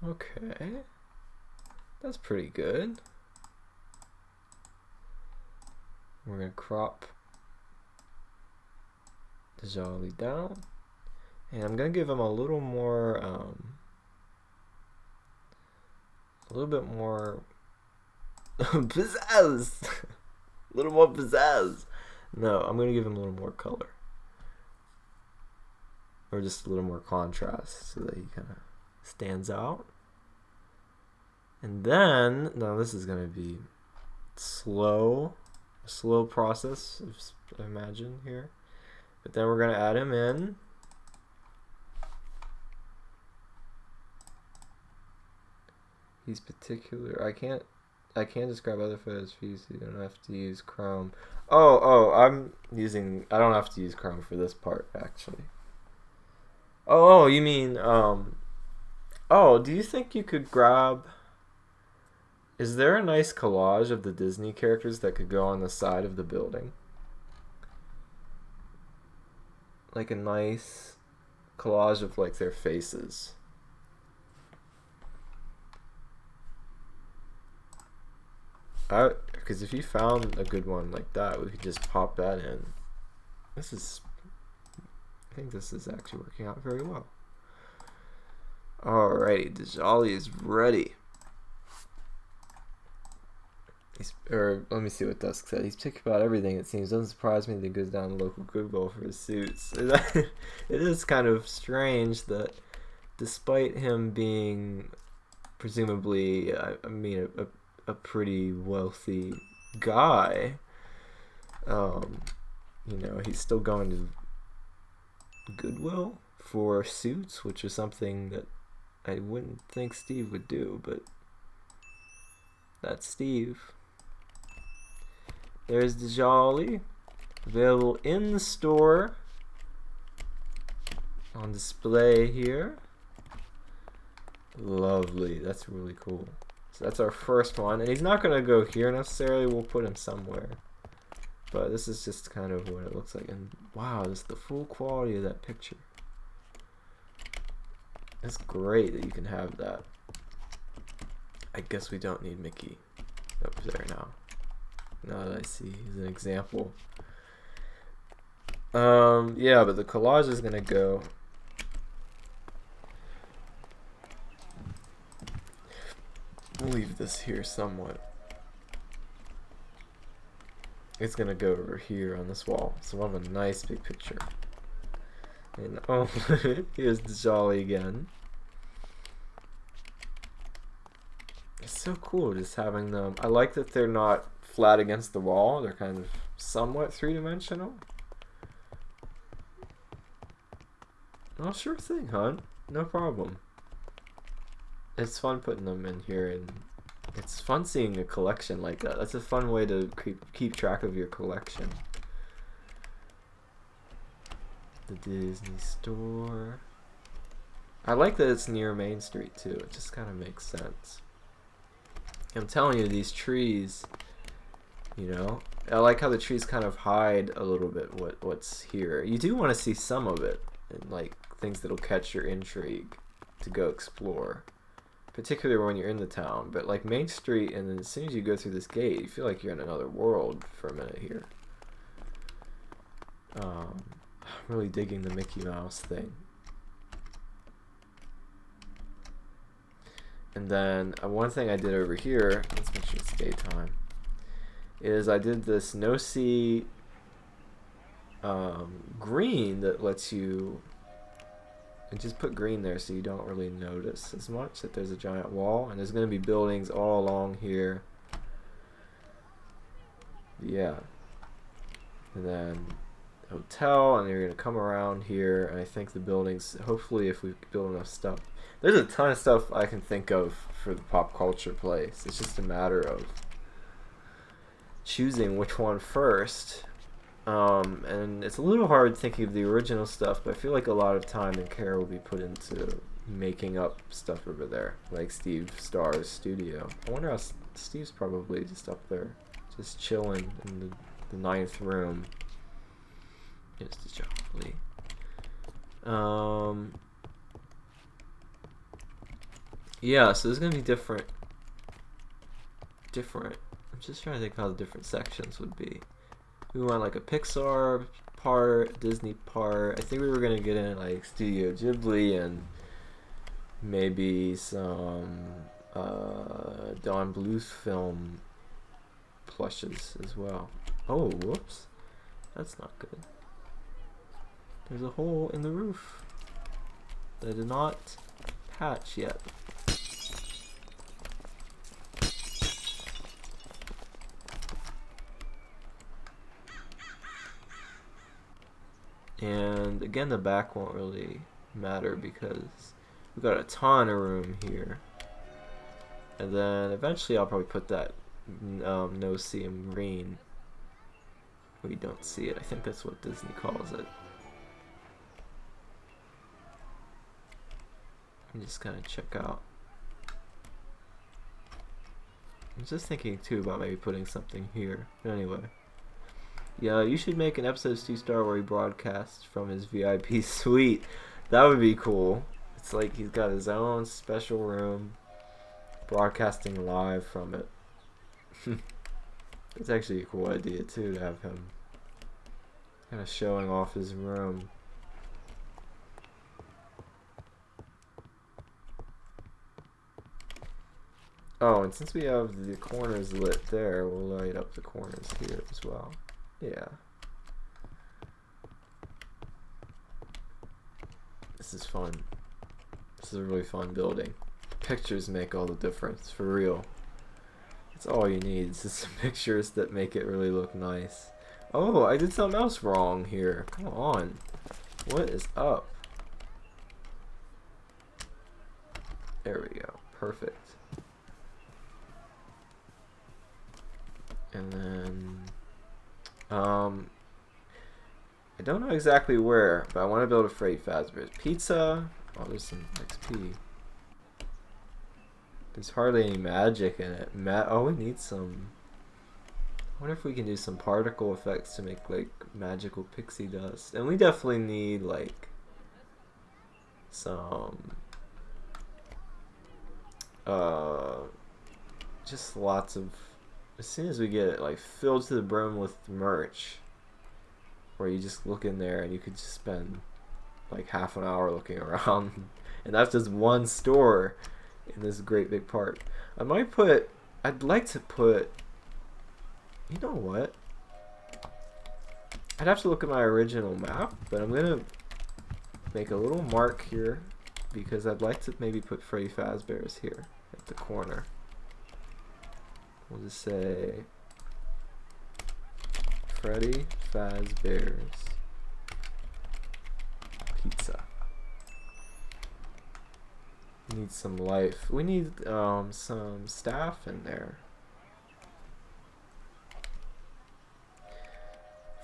Okay, that's pretty good. We're gonna crop Djali down, and I'm gonna give him a little more, a little bit more pizzazz. A little more pizzazz. No, I'm gonna give him a little more color, or just a little more contrast, so that he kind of stands out. And then, now this is gonna be a slow process, I imagine here. But then we're gonna add him in. He's particular. I can't just grab other photos for you, so you don't have to use Chrome. I don't have to use Chrome for this part, actually. Oh, you mean, do you think you could grab... Is there a nice collage of the Disney characters that could go on the side of the building? Like a nice collage of like their faces. Because if you found a good one like that, we could just pop that in. I think this is actually working out very well. Alrighty, Djali is ready. Let me see what Dusk said. He's picky about everything, it seems. Doesn't surprise me that he goes down to local Goodwill for his suits. It is kind of strange that despite him being presumably, a pretty wealthy guy, he's still going to Goodwill for suits, which is something that I wouldn't think Steve would do, but that's Steve. There's Djali, available in the store, on display here. Lovely, that's really cool. So that's our first one, and he's not going to go here necessarily, we'll put him somewhere. But this is just kind of what it looks like, and wow, this is the full quality of that picture. It's great that you can have that. I guess we don't need Mickey up there now. Now that I see he's an example. Yeah, but the collage is gonna go. We'll leave this here somewhat. It's gonna go over here on this wall. So we'll have a nice big picture. And here's Djali again. It's so cool just having them. I like that they're not flat against the wall. They're kind of somewhat three-dimensional. Oh, sure thing, hon. No problem. It's fun putting them in here, and it's fun seeing a collection like that. That's a fun way to keep track of your collection. The Disney store. I like that it's near Main Street too. It just kind of makes sense. I'm telling you, these trees, I like how the trees kind of hide a little bit what's here. You do want to see some of it, and like things that'll catch your intrigue to go explore, particularly when you're in the town. But like Main Street, and then as soon as you go through this gate, you feel like you're in another world for a minute here. I'm really digging the Mickey Mouse thing. And then one thing I did over here, let's make sure it's daytime, is I did this no-see green that lets you, and just put green there so you don't really notice as much that there's a giant wall, and there's going to be buildings all along here. Yeah, and then hotel, and you're gonna come around here, and I think the buildings, hopefully if we build enough stuff, there's a ton of stuff I can think of for the pop culture place. It's just a matter of choosing which one first. And it's a little hard thinking of the original stuff, but I feel like a lot of time and care will be put into making up stuff over there, like Steve Starr's studio. I wonder how Steve's probably just up there, just chilling in the ninth room. Just jolly. Yeah, so there's gonna be different. I'm just trying to think how the different sections would be. We want like a Pixar part, Disney part. I think we were gonna get in like Studio Ghibli and maybe some Don Bluth film plushes as well. Oh, whoops. That's not good. There's a hole in the roof that I did not patch yet. And again, the back won't really matter because we've got a ton of room here. And then eventually I'll probably put that no-see-um green where you don't see it. I think that's what Disney calls it. I'm just gonna check out. I'm just thinking too about maybe putting something here. But anyway. Yeah, you should make an episode of Stu Star where he broadcasts from his VIP suite. That would be cool. It's like he's got his own special room, broadcasting live from it. It's actually a cool idea too, to have him kind of showing off his room. Oh, and since we have the corners lit there, we'll light up the corners here as well. Yeah. This is fun. This is a really fun building. Pictures make all the difference, for real. It's all you need. It's just some pictures that make it really look nice. Oh, I did something else wrong here. Come on. What is up? There we go. Perfect. And then I don't know exactly where, but I want to build a Freddy Fazbear's Pizza. Oh, there's some XP. There's hardly any magic in it. Oh, we need some. I wonder if we can do some particle effects to make like magical pixie dust. And we definitely need like some just lots of, as soon as we get it like filled to the brim with merch, where you just look in there and you could just spend like half an hour looking around, and that's just one store in this great big park. I'd like to put, you know what? I'd have to look at my original map, but I'm gonna make a little mark here because I'd like to maybe put Freddy Fazbear's here at the corner. We'll just say Freddy Fazbear's Pizza. Need some life. We need some staff in there.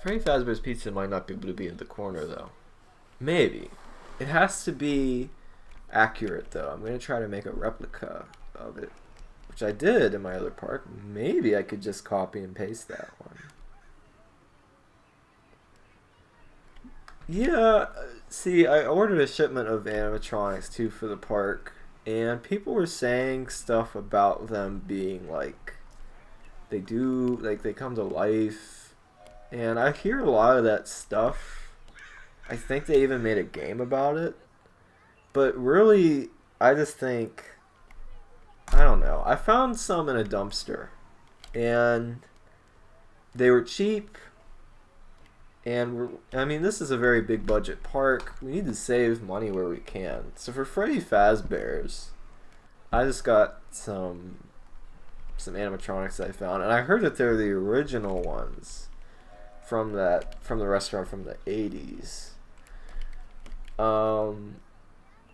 Freddy Fazbear's Pizza might not be able to be in the corner though. Maybe. It has to be accurate though. I'm going to try to make a replica of it, which I did in my other park. Maybe I could just copy and paste that one. Yeah, see, I ordered a shipment of animatronics too for the park, and people were saying stuff about them being like, they come to life, and I hear a lot of that stuff. I think they even made a game about it, but really, I just think, I don't know. I found some in a dumpster, and they were cheap. And I mean, this is a very big budget park. We need to save money where we can. So for Freddy Fazbear's, I just got some animatronics that I found, and I heard that they're the original ones from the restaurant from the 80s.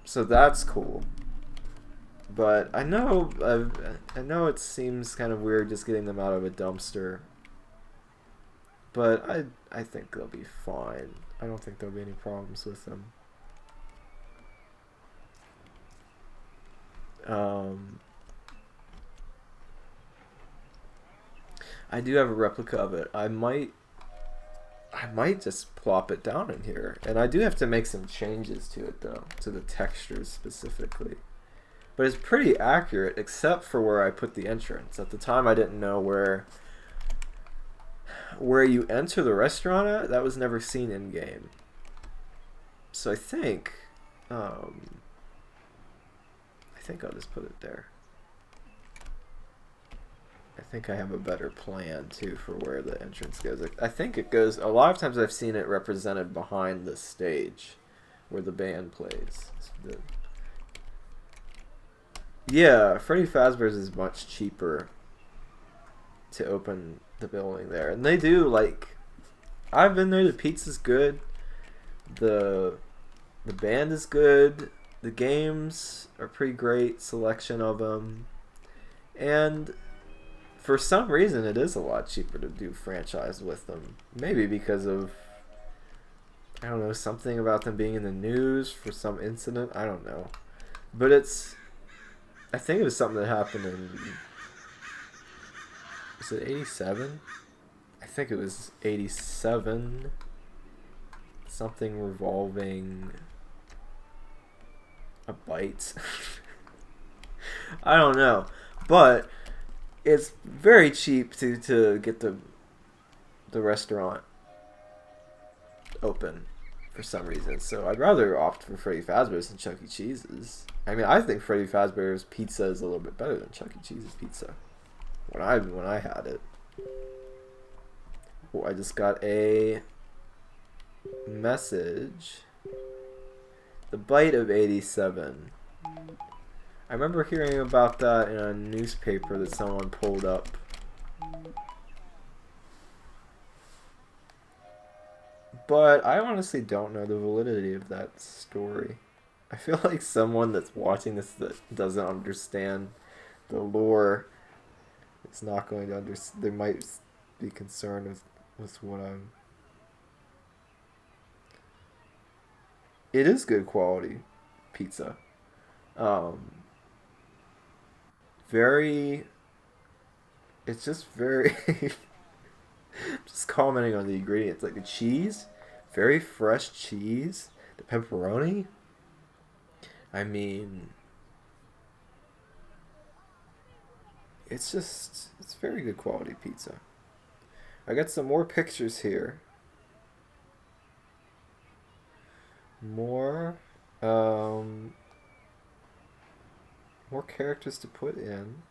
So that's cool. But I know it seems kind of weird just getting them out of a dumpster. But I think they'll be fine. I don't think there'll be any problems with them. I do have a replica of it. I might just plop it down in here. And I do have to make some changes to it though, to the textures specifically. But it's pretty accurate except for where I put the entrance. At the time I didn't know where you enter the restaurant at. That was never seen in game. So I think I'll just put it there. I think I have a better plan too for where the entrance goes. I think it goes, a lot of times I've seen it represented behind the stage where the band plays. Yeah, Freddy Fazbear's is much cheaper to open the building there. And they do, like, I've been there, the pizza's good, the band is good, the games are pretty great, selection of them, and for some reason it is a lot cheaper to do franchise with them. Maybe because of, I don't know, something about them being in the news for some incident, I don't know. But I think it was something that happened in, was it 87? I think it was 87. Something revolving a bite. I don't know. But it's very cheap to get the restaurant open for some reason. So I'd rather opt for Freddy Fazbear's than Chuck E. Cheese's. I mean, I think Freddy Fazbear's pizza is a little bit better than Chuck E. Cheese's pizza. When I had it. Oh, I just got a message. The Bite of 87. I remember hearing about that in a newspaper that someone pulled up. But I honestly don't know the validity of that story. I feel like someone that's watching this that doesn't understand the lore is not going to understand. They might be concerned with what I'm... It is good quality pizza. It's just very... just commenting on the ingredients. Like the cheese, very fresh cheese. The pepperoni. I mean... It's very good quality pizza. I got some more pictures here. More characters to put in.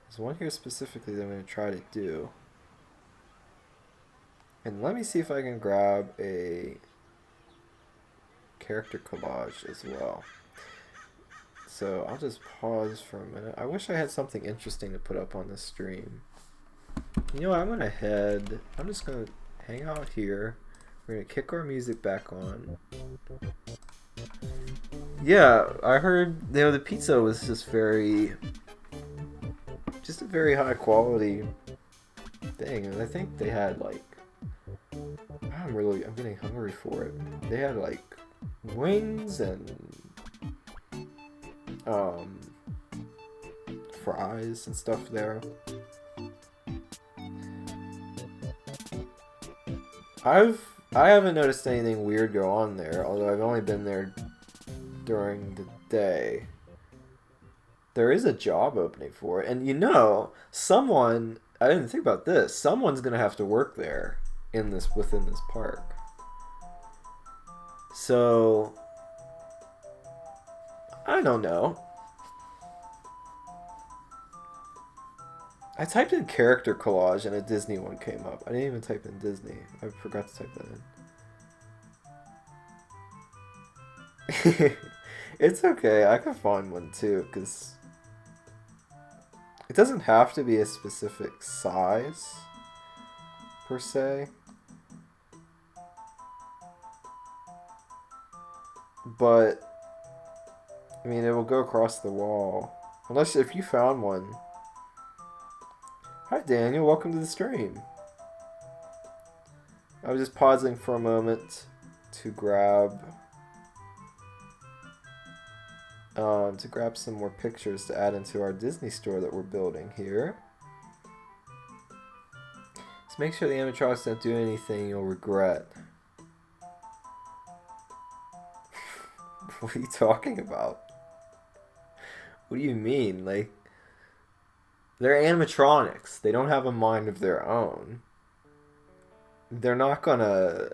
There's one here specifically that I'm going to try to do. And let me see if I can grab a character collage as well. So I'll just pause for a minute. I wish I had something interesting to put up on this stream. You know what, I'm just going to hang out here. We're going to kick our music back on. Yeah, I heard, the pizza was just a very high quality thing. And I think they had like, I'm getting hungry for it. They had like wings and fries and stuff there. I haven't noticed anything weird go on there, although I've only been there during the day. There is a job opening for it, and someone, I didn't think about this, someone's gonna have to work there within this park. So I don't know. I typed in character collage and a Disney one came up. I didn't even type in Disney. I forgot to type that in. It's okay. I can find one too, because it doesn't have to be a specific size per se. But, I mean, it will go across the wall. Unless if you found one. Hi, Daniel. Welcome to the stream. I was just pausing for a moment to grab some more pictures to add into our Disney store that we're building here. Just make sure the animatronics don't do anything you'll regret. What are you talking about? What do you mean? Like, they're animatronics. They don't have a mind of their own. They're not gonna...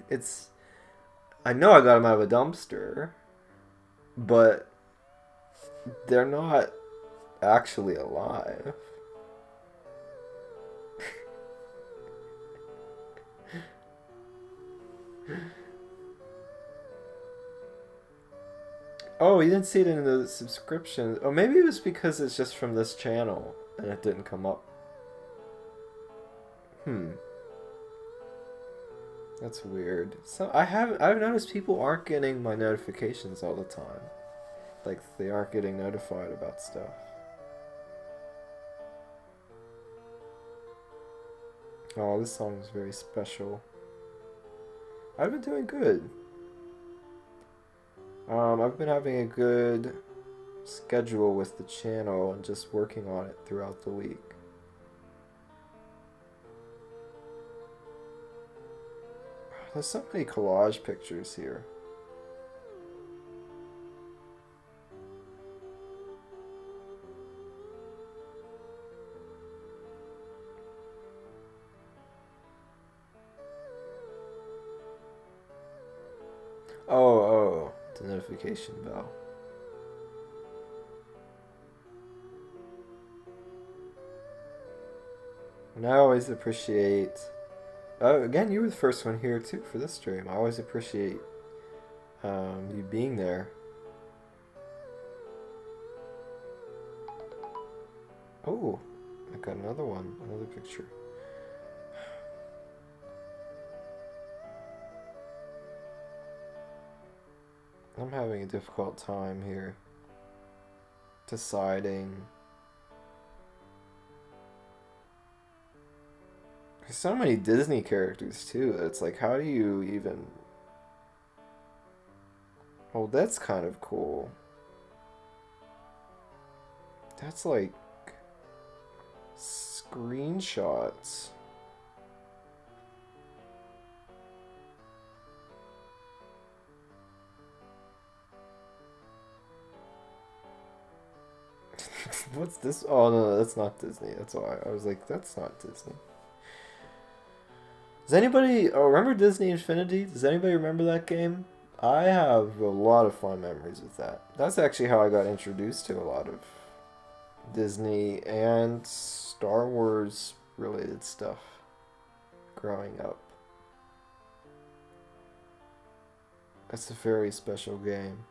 It's... I know I got them out of a dumpster, but they're not actually alive. Oh, you didn't see it in the subscription. Oh, maybe it was because it's just from this channel and it didn't come up. That's weird. So I've noticed people aren't getting my notifications all the time. Like, they aren't getting notified about stuff. Oh, this song is very special. I've been doing good. I've been having a good schedule with the channel and just working on it throughout the week. There's so many collage pictures here. Oh, the notification bell. And I always appreciate... again, you were the first one here too for this stream. I always appreciate you being there. Oh, I got another one, another picture. I'm having a difficult time here deciding. There's so many Disney characters too. It's like, how do you even... Oh, that's kind of cool. That's like screenshots. What's this? Oh no, that's not Disney. That's why I was like, that's not Disney. Does anybody remember Disney Infinity? Does anybody remember that game? I have a lot of fond memories with that. That's actually how I got introduced to a lot of Disney and Star Wars related stuff growing up. That's a very special game.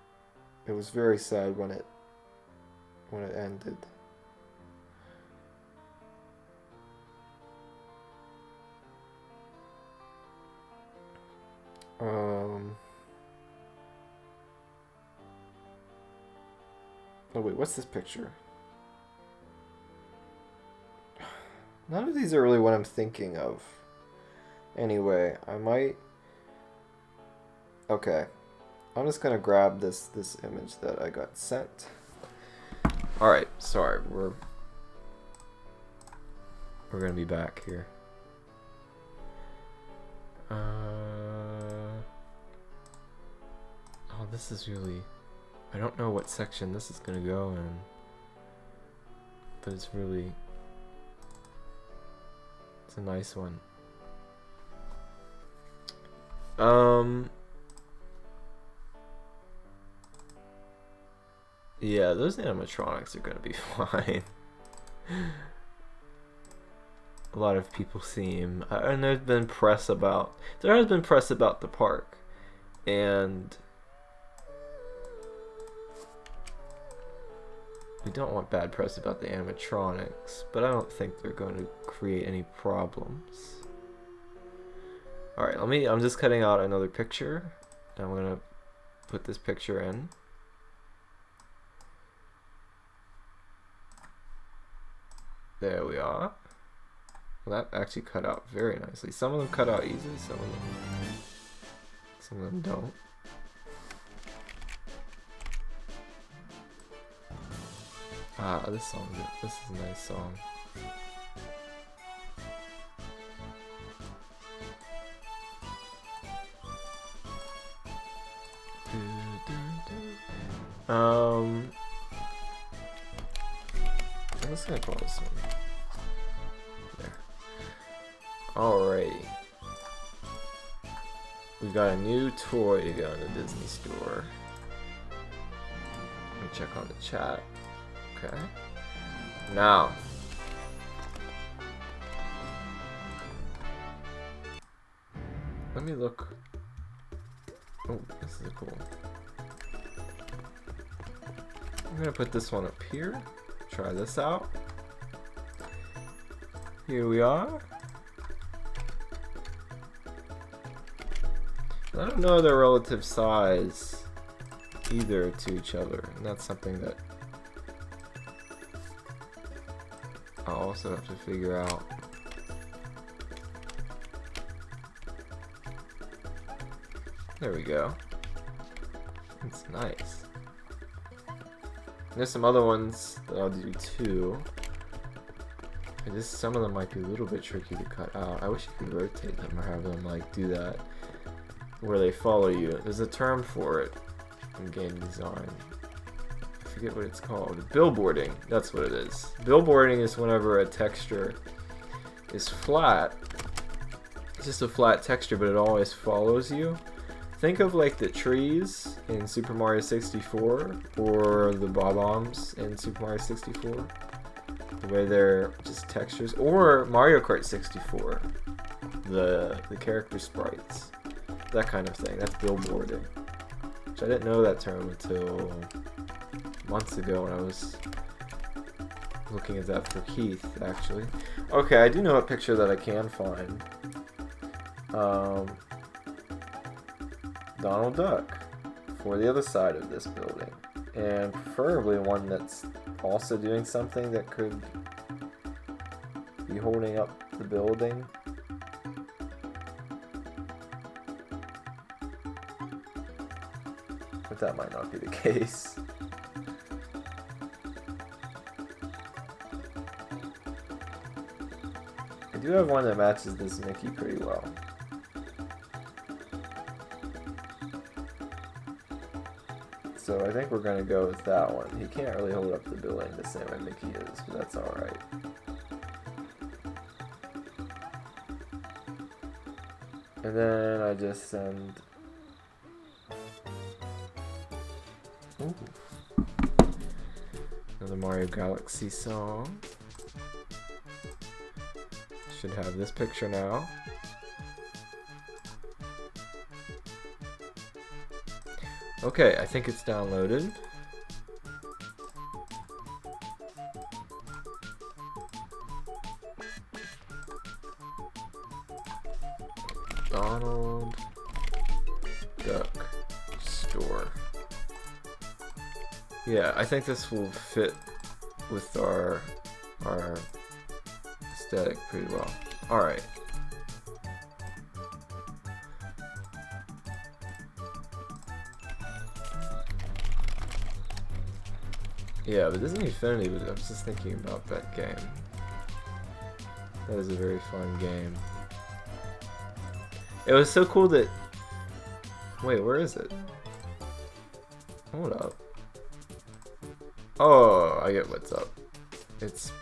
It was very sad when it ended. Oh wait, what's this picture? None of these are really what I'm thinking of. Anyway, I might... Okay. I'm just gonna grab this image that I got sent. Alright, sorry, we're gonna be back here. Oh, this is really... I don't know what section this is gonna go in. But it's really... It's a nice one. Yeah, those animatronics are gonna be fine. A lot of people seem, and there has been press about the park, and we don't want bad press about the animatronics, but I don't think they're going to create any problems. Alright, I'm just cutting out another picture. I'm gonna put this picture in. There we are. Well, that actually cut out very nicely. Some of them cut out easy, some of them don't. Ah, this is a nice song. I'm just gonna call this one. There. Alrighty. We've got a new toy to go in the Disney store. Let me check on the chat. Okay. Now. Let me look. Oh, this is cool. I'm gonna put this one up here. Try this out. Here we are. I don't know their relative size either to each other, and that's something that I'll also have to figure out. There we go. It's nice. There's some other ones that I'll do too. Some of them might be a little bit tricky to cut out. I wish you could rotate them or have them like do that where they follow you. There's a term for it in game design. I forget what it's called. Billboarding. That's what it is. Billboarding is whenever a texture is flat. It's just a flat texture, but it always follows you. Think of like the trees in Super Mario 64 or the bob-ombs in Super Mario 64. The way they're just textures. Or Mario Kart 64. The character sprites. That kind of thing. That's billboarding. Which I didn't know that term until months ago when I was looking at that for Keith, actually. Okay, I do know a picture that I can find. Donald Duck for the other side of this building, and preferably one that's also doing something that could be holding up the building. But that might not be the case. I do have one that matches this Mickey pretty well. So I think we're going to go with that one. He can't really hold up the building the same way Mickey is, but that's alright. And then I just send... Ooh. Another Mario Galaxy song. Should have this picture now. Okay, I think it's downloaded. Donald Duck Store. Yeah, I think this will fit with our aesthetic pretty well. Alright. Yeah, but Disney Infinity, I was just thinking about that game. That is a very fun game. It was so cool that... Wait, where is it? Hold up. Oh, I get what's up. It's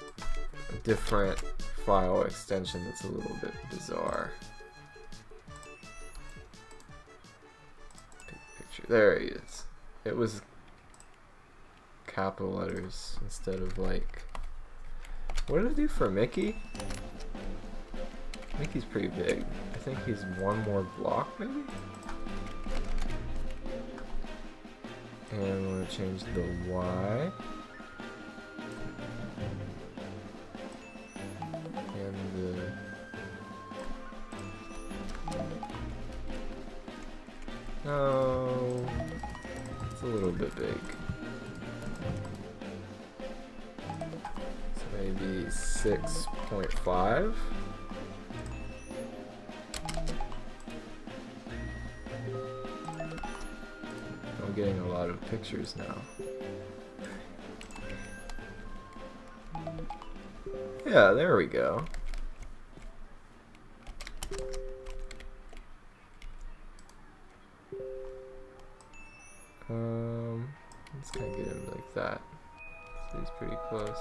a different file extension that's a little bit bizarre. Picture. There he is. It was capital letters instead of like... What did it do for Mickey? Mickey's pretty big. I think he's one more block maybe? And I'm going to change the Y. And the No, it's a little bit big. So maybe 6.5. I'm getting a lot of pictures now. Yeah, there we go. Let's kind of get him like that. So he's pretty close.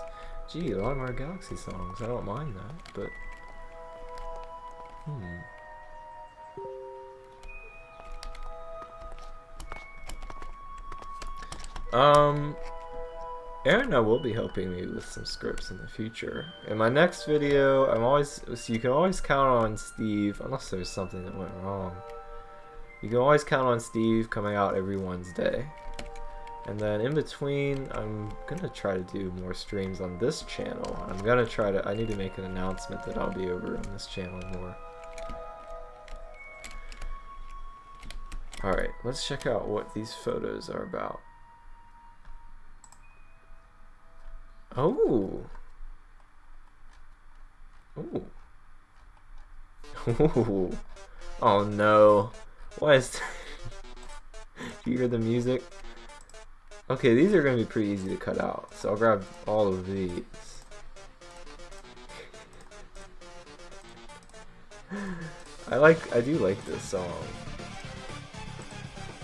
Gee, a lot of Mario Galaxy songs. I don't mind that, but Erina will be helping me with some scripts in the future. In my next video, so you can always count on Steve, unless there's something that went wrong. You can always count on Steve coming out every Wednesday. And then in between, I'm gonna try to do more streams on this channel. I need to make an announcement that I'll be over on this channel more. Alright, let's check out what these photos are about. Oh! Ooh. Ooh. Oh no. What is Do you hear the music? Okay, these are going to be pretty easy to cut out, so I'll grab all of these. I do like this song.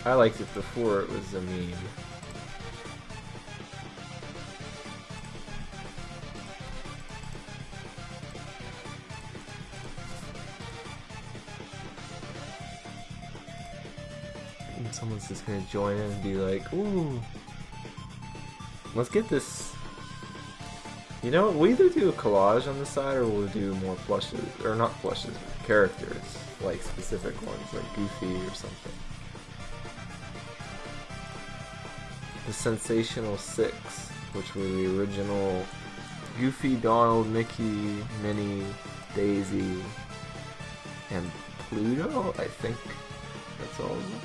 I liked it before it was a meme. And someone's just gonna join in and be like, ooh, let's get this. You know, we'll either do a collage on the side or we'll do more plushes, or not plushes, characters, like specific ones, like Goofy or something. The Sensational Six, which were the original Goofy, Donald, Mickey, Minnie, Daisy, and Pluto, I think that's all of them.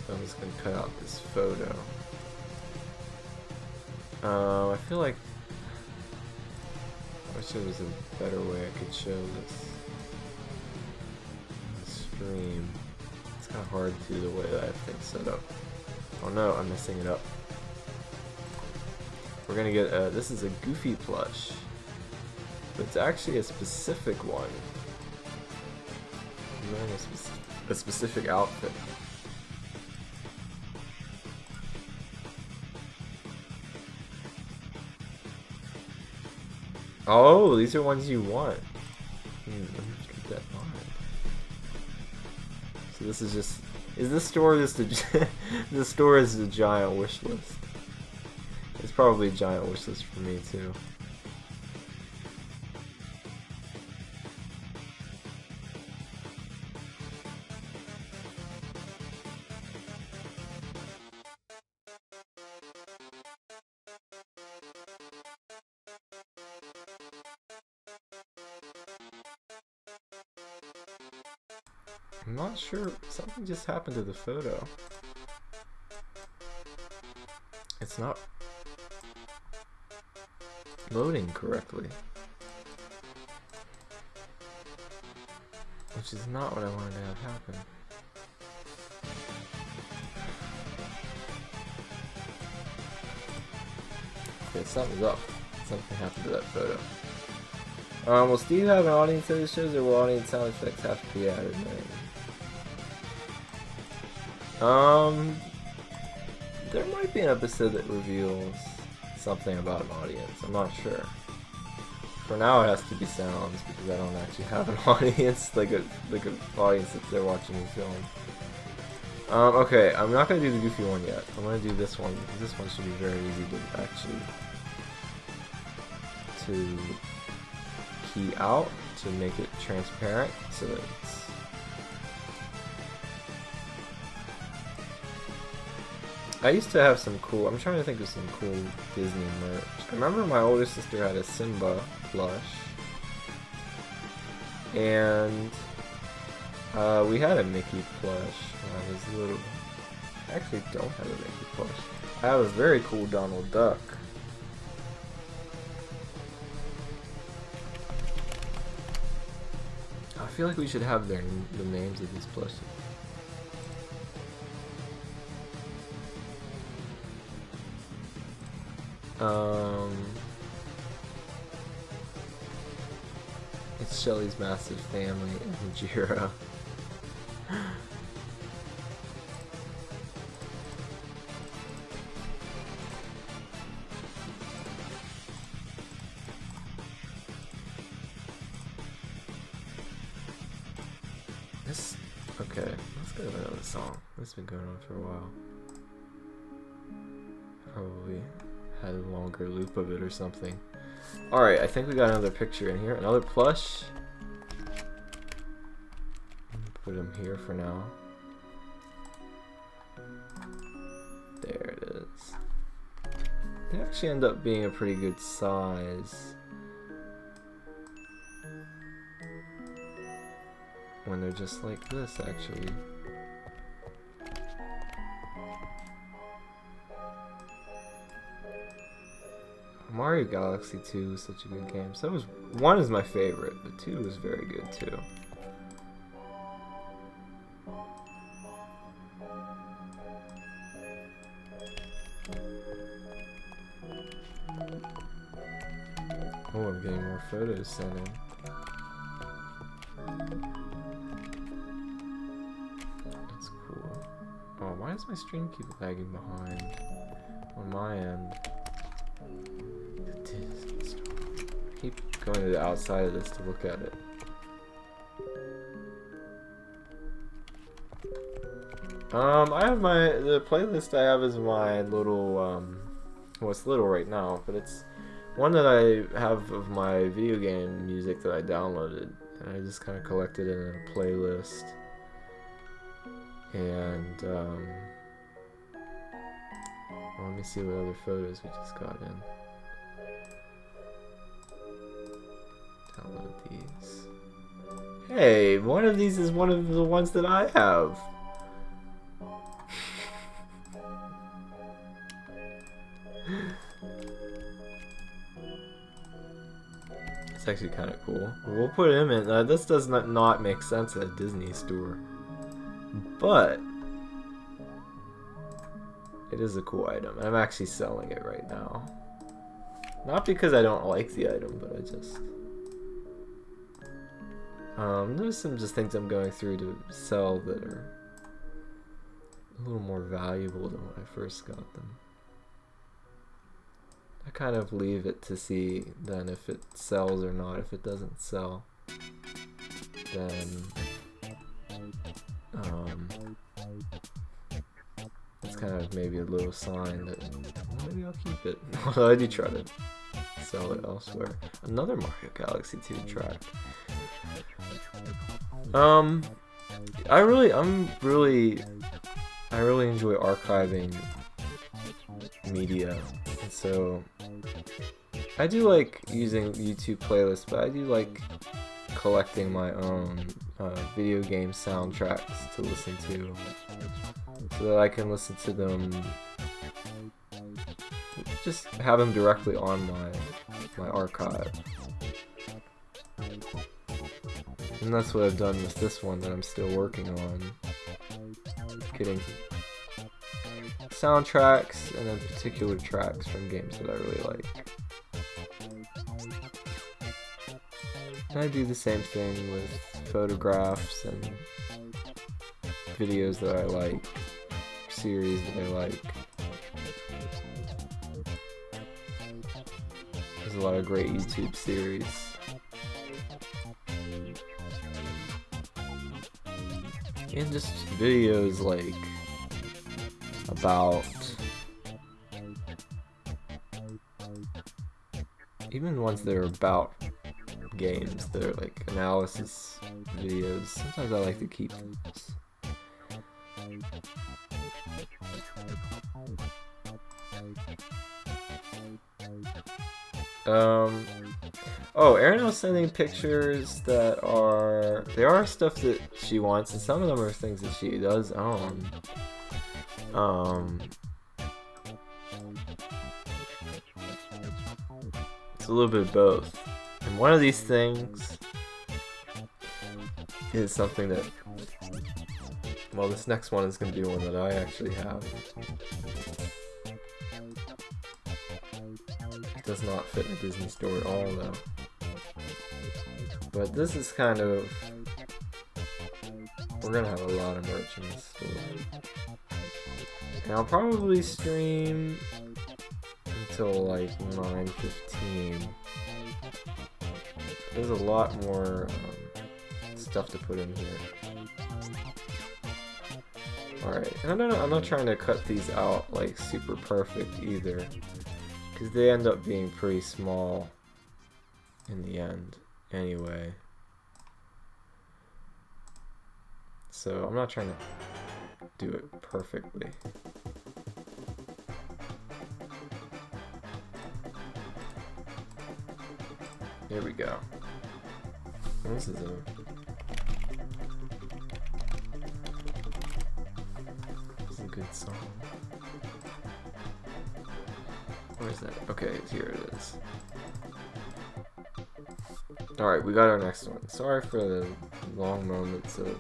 I'm just going to cut out this photo. I feel like I wish there was a better way I could show this on the stream. It's kind of hard to do the way that I have things set up. Oh no, I'm messing it up. We're going to get this is a Goofy plush, but it's actually a specific one. He's wearing a specific outfit. Oh, these are ones you want. Let me just keep that on. So this is just... Is this store just a... This store is a giant wish list. It's probably a giant wish list for me too. I'm not sure, something just happened to the photo. It's not loading correctly. Which is not what I wanted to have happen. Okay, something's up. Something happened to that photo. Will Steve have an audience in his shows, or will audience sound effects have to be added? There might be an episode that reveals something about an audience. I'm not sure. For now, it has to be sounds because I don't actually have an audience, like an audience that's there watching the film. Okay, I'm not gonna do the Goofy one yet. I'm gonna do this one because this one should be very easy to actually key out to make it transparent, so that it's... I used to have some cool, I'm trying to think of some cool Disney merch. I remember my older sister had a Simba plush. And we had a Mickey plush when I was little. I actually don't have a Mickey plush. I have a very cool Donald Duck. I feel like we should have the names of these plushes. It's Shelly's Massive Family and Jiro. Okay, let's go to another song. This has been going on for a while. Probably had a longer loop of it or something. Alright, I think we got another picture in here. Another plush. Put him here for now. There it is. They actually end up being a pretty good size when they're just like this, actually. Mario Galaxy 2 was such a good game. So was 1 is my favorite, but 2 was very good too. Oh, I'm getting more photos sent in. That's cool. Oh, why does my stream keep lagging behind on my end? I keep going to the outside of this to look at it. I have the playlist I have is my little, well, it's little right now, but it's one that I have of my video game music that I downloaded, and I just kind of collected it in a playlist. And, well, let me see what other photos we just got in. Download these. Hey, one of these is one of the ones that I have. It's actually kind of cool. We'll put him in. This does not make sense at a Disney store, but it is a cool item. I'm actually selling it right now. Not because I don't like the item, but I just... there's some just things I'm going through to sell that are a little more valuable than when I first got them. I kind of leave it to see then if it sells or not. If it doesn't sell, then it's kind of maybe a little sign that, well, maybe I'll keep it. Although I do try to sell it elsewhere. Another Mario Galaxy 2 track. I really enjoy archiving media, and so I do like using YouTube playlists, but I do like collecting my own video game soundtracks to listen to, so that I can listen to them, just have them directly on my archive. And that's what I've done with this one that I'm still working on. Getting soundtracks and then particular tracks from games that I really like. And I do the same thing with photographs and videos that I like, series that I like. There's a lot of great YouTube series. And just videos like about, even ones that are about games that are like analysis videos. Sometimes I like to keep those. Oh, Erinel's sending pictures that are... They are stuff that she wants, and some of them are things that she does own. It's a little bit of both. And one of these things is something that... Well, this next one is going to be one that I actually have. It does not fit in a Disney store at all, though. But this is kind of... We're gonna have a lot of merch in this store. And I'll probably stream until like 9:15. There's a lot more stuff to put in here. Alright, and I'm not trying to cut these out like super perfect either, because they end up being pretty small in the end anyway. So I'm not trying to do it perfectly. Here we go. This is a good song. Where is that? Okay, here it is. Alright, we got our next one. Sorry for the long moments of...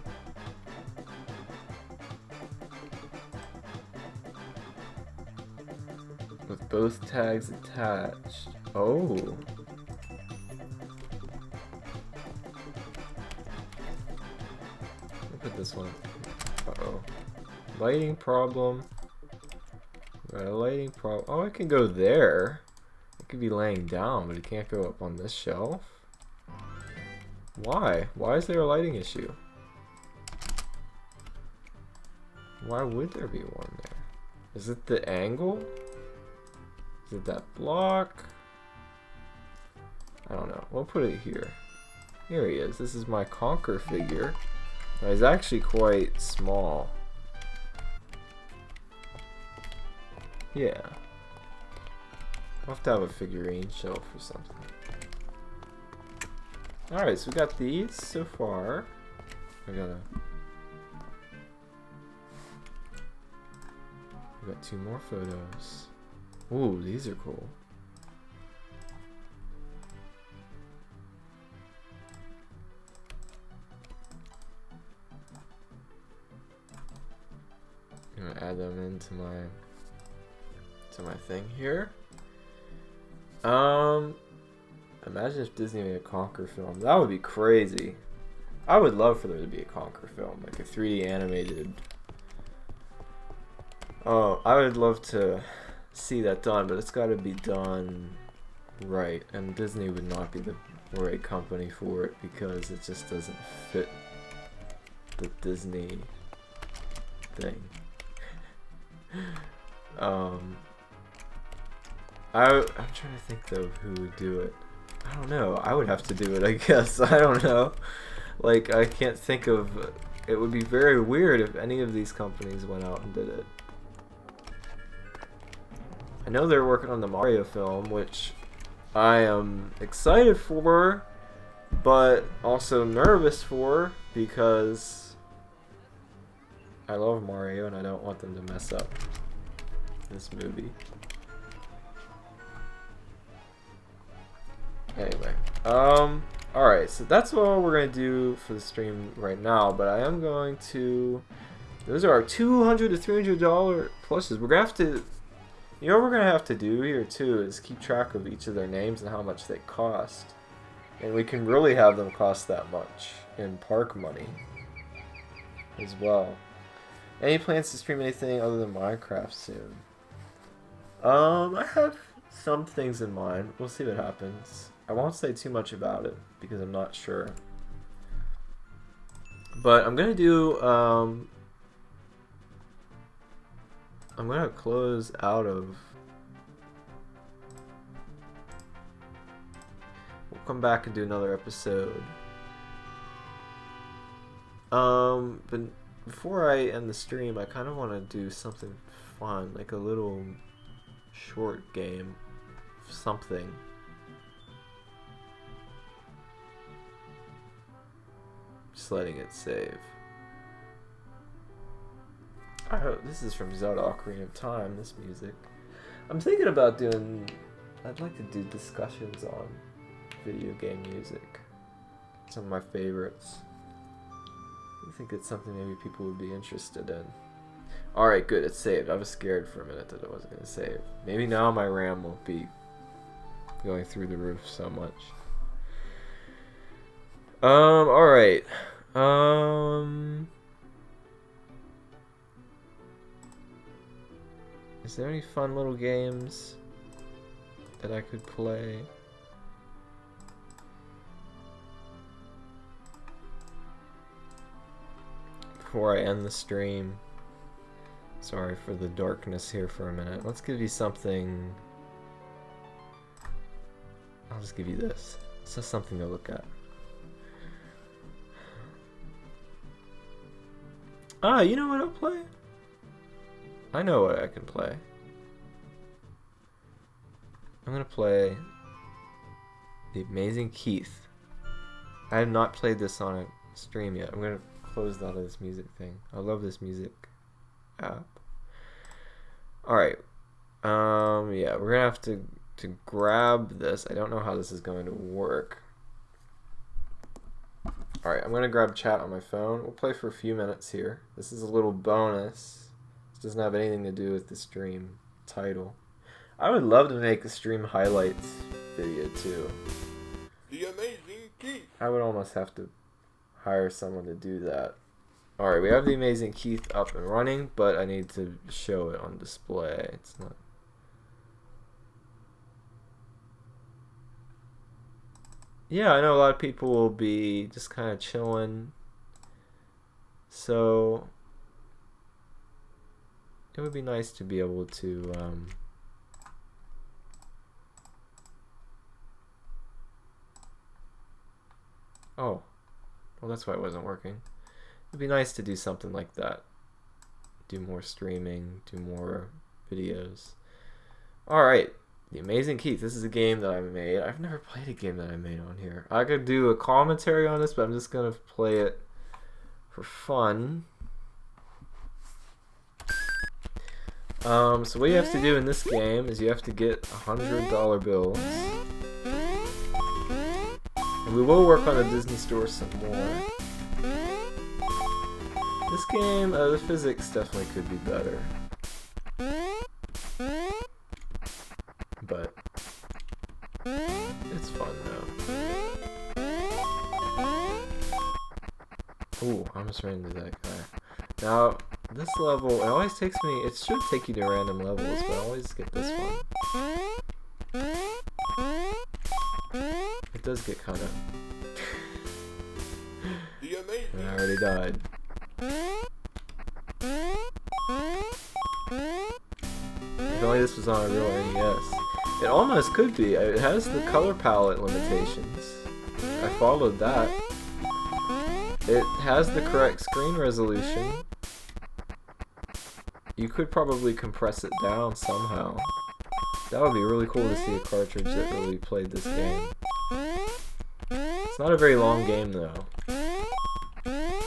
With both tags attached. Oh! Put this one. Uh-oh. Lighting problem. Got a lighting problem. Oh, I can go there. It could be laying down, but it can't go up on this shelf. Why? Why is there a lighting issue? Why would there be one there? Is it the angle? Is it that block? I don't know. We'll put it here. Here he is. This is my Conker figure. He's actually quite small. Yeah. I'll have to have a figurine shelf or something. Alright, so we got these so far. We got 2 more photos. Ooh, these are cool. I'm gonna add them into my thing here. Imagine if Disney made a Conker film. That would be crazy. I would love for there to be a Conker film, like a 3D animated. Oh, I would love to see that done, but it's got to be done right, and Disney would not be the right company for it because it just doesn't fit the Disney thing. I'm trying to think though of who would do it. I don't know. I would have to do it, I guess. I don't know. Like, I can't think of... It would be very weird if any of these companies went out and did it. I know they're working on the Mario film, which I am excited for, but also nervous for, because I love Mario and I don't want them to mess up this movie. Anyway, alright, so that's all we're going to do for the stream right now, but I am going to... Those are our $200 to $300 plushes. We're going to have to... You know what we're going to have to do here, too, is keep track of each of their names and how much they cost. And we can really have them cost that much in park money as well. Any plans to stream anything other than Minecraft soon? I have some things in mind. We'll see what happens. I won't say too much about it because I'm not sure. But I'm going to do... I'm going to close out of... We'll come back and do another episode. But before I end the stream, I kind of want to do something fun, like a little short game, something. Just letting it save. Oh, this is from Zelda Ocarina of Time, this music. I'm thinking about doing... I'd like to do discussions on video game music. Some of my favorites. I think it's something maybe people would be interested in. Alright, good, it's saved. I was scared for a minute that it wasn't going to save. Maybe now my RAM won't be going through the roof so much. Alright. Is there any fun little games that I could play? Before I end the stream. Sorry for the darkness here for a minute. Let's give you something. I'll just give you this. It's just something to look at. Ah, you know what I'll play? I know what I can play. I'm gonna play The Amazing Keith. I have not played this on a stream yet. I'm gonna close out of this music thing. I love this music app. Alright. Yeah, we're gonna have to grab this. I don't know how this is going to work. Alright, I'm gonna grab chat on my phone. We'll play for a few minutes here. This is a little bonus. This doesn't have anything to do with the stream title. I would love to make a stream highlights video too. The Amazing Keith. I would almost have to hire someone to do that. Alright, we have The Amazing Keith up and running, but I need to show it on display. It's not... Yeah, I know a lot of people will be just kind of chilling. So... it would be nice to be able to... Oh. Well, that's why it wasn't working. It'd be nice to do something like that. Do more streaming, do more videos. Alright, The Amazing Keith. This is a game that I made. I've never played a game that I made on here. I could do a commentary on this, but I'm just going to play it for fun. So what you have to do in this game is you have to get $100 bills. And we will work on the Disney store some more. This game, the physics definitely could be better. But it's fun though. Ooh, I almost ran into that guy. Now, this level, it always takes me, it should take you to random levels, but I always get this one. It does get kind of... and I already died. If only this was on a real NES. It almost could be. It has the color palette limitations. I followed that. It has the correct screen resolution. You could probably compress it down somehow. That would be really cool to see a cartridge that really played this game. It's not a very long game though.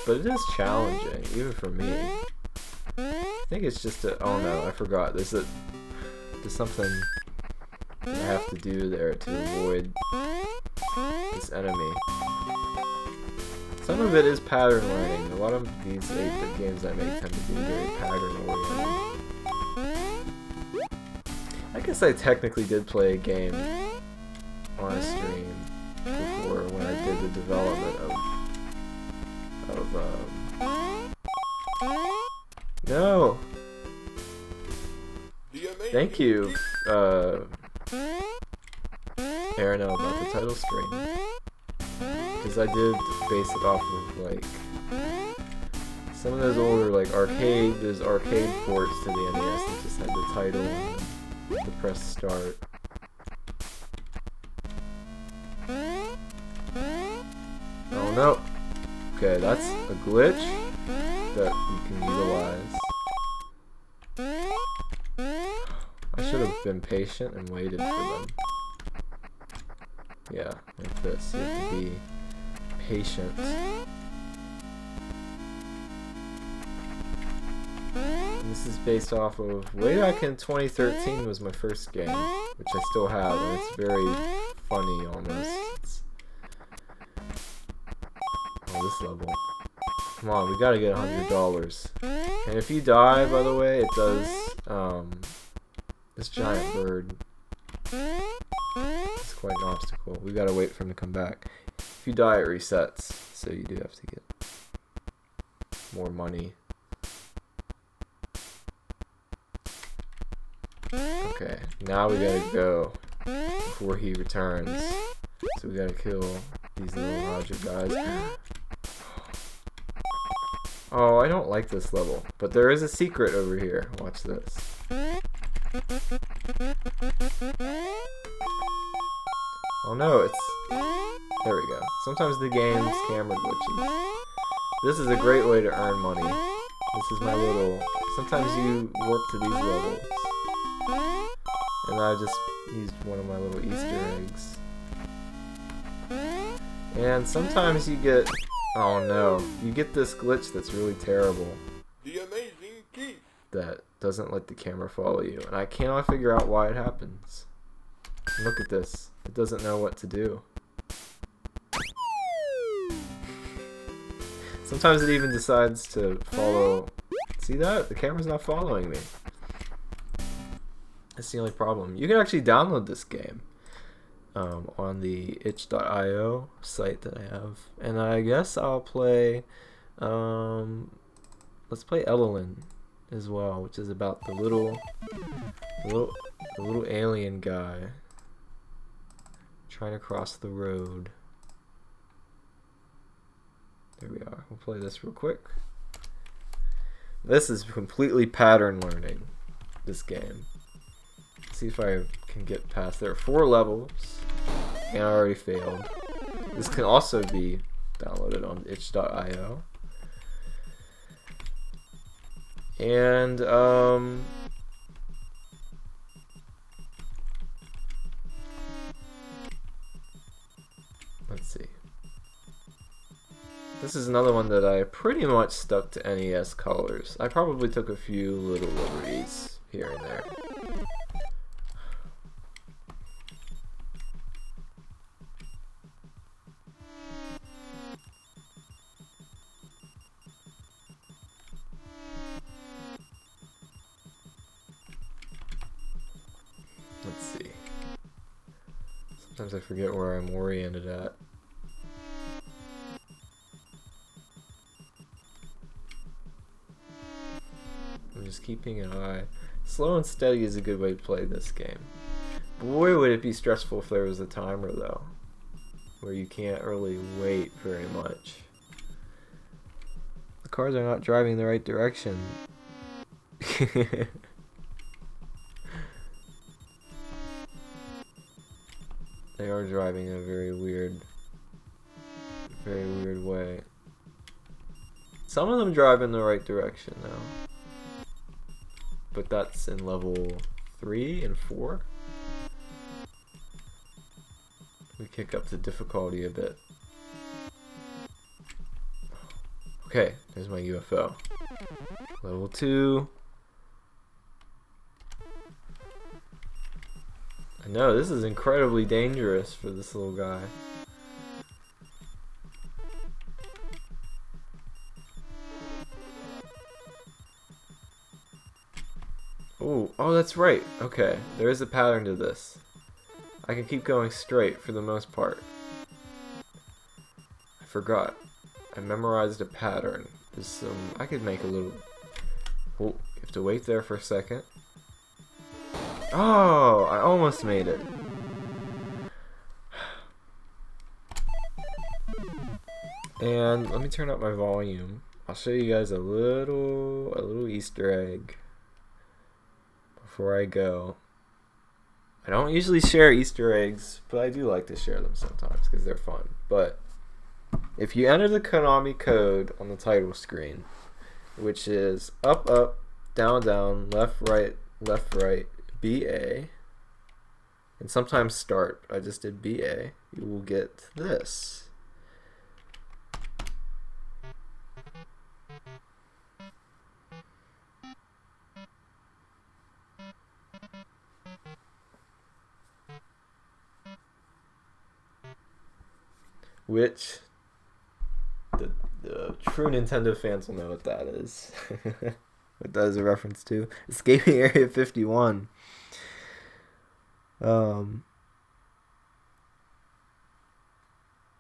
But it is challenging, even for me. I think it's just a... oh no, I forgot. There's something I have to do there to avoid this enemy. Some of it is pattern learning. A lot of these 8-bit games I make tend to be very pattern oriented. I guess I technically did play a game on a stream before when I did the development of no! Thank you, Aaron, about the title screen. Because I did base it off of, like, some of those older, like, there's arcade ports to the NES that just had the title and the press start. Oh no. Okay, that's a glitch that we can utilize. I should have been patient and waited for them. Yeah, like this. You have to be patient. And this is based off of way back in 2013 was my first game, which I still have, and it's very funny almost. Oh, this level. Come on, we gotta get $100. And if you die, by the way, it does, this giant bird. It's quite an obstacle. We gotta wait for him to come back. If you die, it resets, so you do have to get more money. Okay, now we gotta go before he returns. So we gotta kill these little Roger guys. Oh, I don't like this level, but there is a secret over here. Watch this. Oh no, it's... There we go. Sometimes the game's camera glitches. This is a great way to earn money. This is my little... Sometimes you warp to these levels. And I just used one of my little Easter eggs. And sometimes you get... Oh no, you get this glitch that's really terrible. The amazing Keith. That doesn't let the camera follow you. And I cannot figure out why it happens. Look at this. It doesn't know what to do. Sometimes it even decides to follow... See that? The camera's not following me. That's the only problem. You can actually download this game on the itch.io site that I have. And I guess I'll play... let's play Edelin as well, which is about the little alien guy trying to cross the road. There we are. We'll play this real quick. This is completely pattern learning, this game. Let's see if I can get past. There are 4 levels, and I already failed. This can also be downloaded on itch.io. And, let's see. This is another one that I pretty much stuck to NES colors. I probably took a few little liberties here and there. Let's see. Sometimes I forget where I'm oriented at. I'm just keeping an eye. Slow and steady is a good way to play this game. Boy, would it be stressful if there was a timer, though, where you can't really wait very much. The cars are not driving the right direction. They are driving in a very weird way. Some of them drive in the right direction now. But that's in level 3 and 4. We kick up the difficulty a bit. Okay, there's my UFO. Level 2. I know, this is incredibly dangerous for this little guy. Oh, that's right. Okay, there is a pattern to this. I can keep going straight for the most part. I forgot. I memorized a pattern. There's some... I could make a little... Oh, you have to wait there for a second. Oh, I almost made it. And let me turn up my volume. I'll show you guys a little Easter egg before I go. I don't usually share Easter eggs, but I do like to share them sometimes because they're fun. But If you enter the Konami code on the title screen, which is up, up, down, down, left, right, BA, and sometimes start, I just did BA, you will get this. Which the true Nintendo fans will know what that is. What that is a reference to. Escaping Area 51. But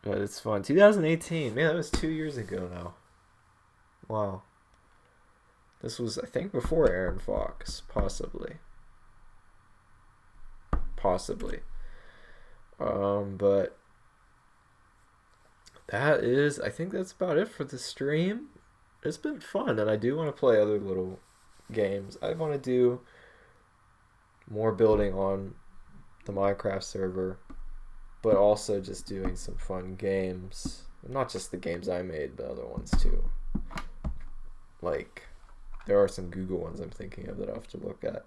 it's fun. 2018. Man, that was 2 years ago now. Wow. This was, I think, before Aaron Fox. Possibly. But that is, I think that's about it for the stream. It's been fun, and I do want to play other little games. I want to do more building on the Minecraft server, but also just doing some fun games. Not just the games I made, but other ones too. Like, there are some Google ones I'm thinking of that I'll have to look at.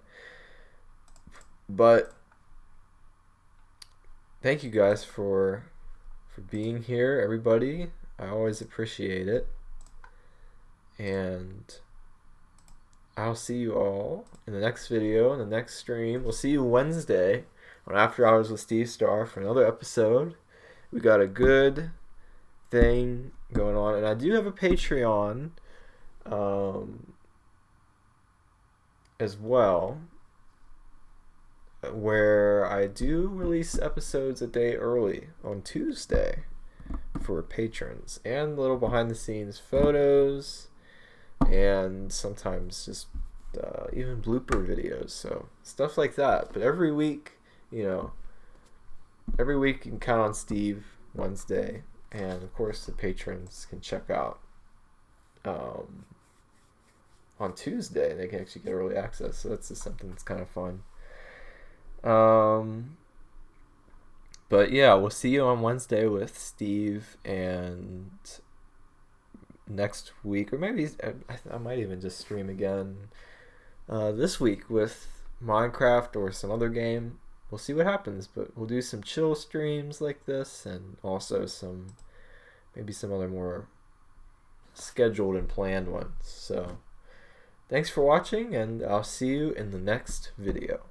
But thank you guys for being here, everybody. I always appreciate it. And I'll see you all in the next video, in the next stream. We'll see you Wednesday on After Hours with Steve Starr for another episode. We got a good thing going on. And I do have a Patreon as well, where I do release episodes a day early on Tuesday for patrons, and little behind the scenes photos, and sometimes just even blooper videos, so stuff like that. But every week you can count on Steve Wednesday, and of course the patrons can check out on Tuesday. They can actually get early access, so that's just something that's kind of fun. But yeah, we'll see you on Wednesday with Steve, and next week, or maybe I might even just stream again this week with Minecraft or some other game. We'll see what happens, but we'll do some chill streams like this, and also maybe some other more scheduled and planned ones. So thanks for watching, and I'll see you in the next video.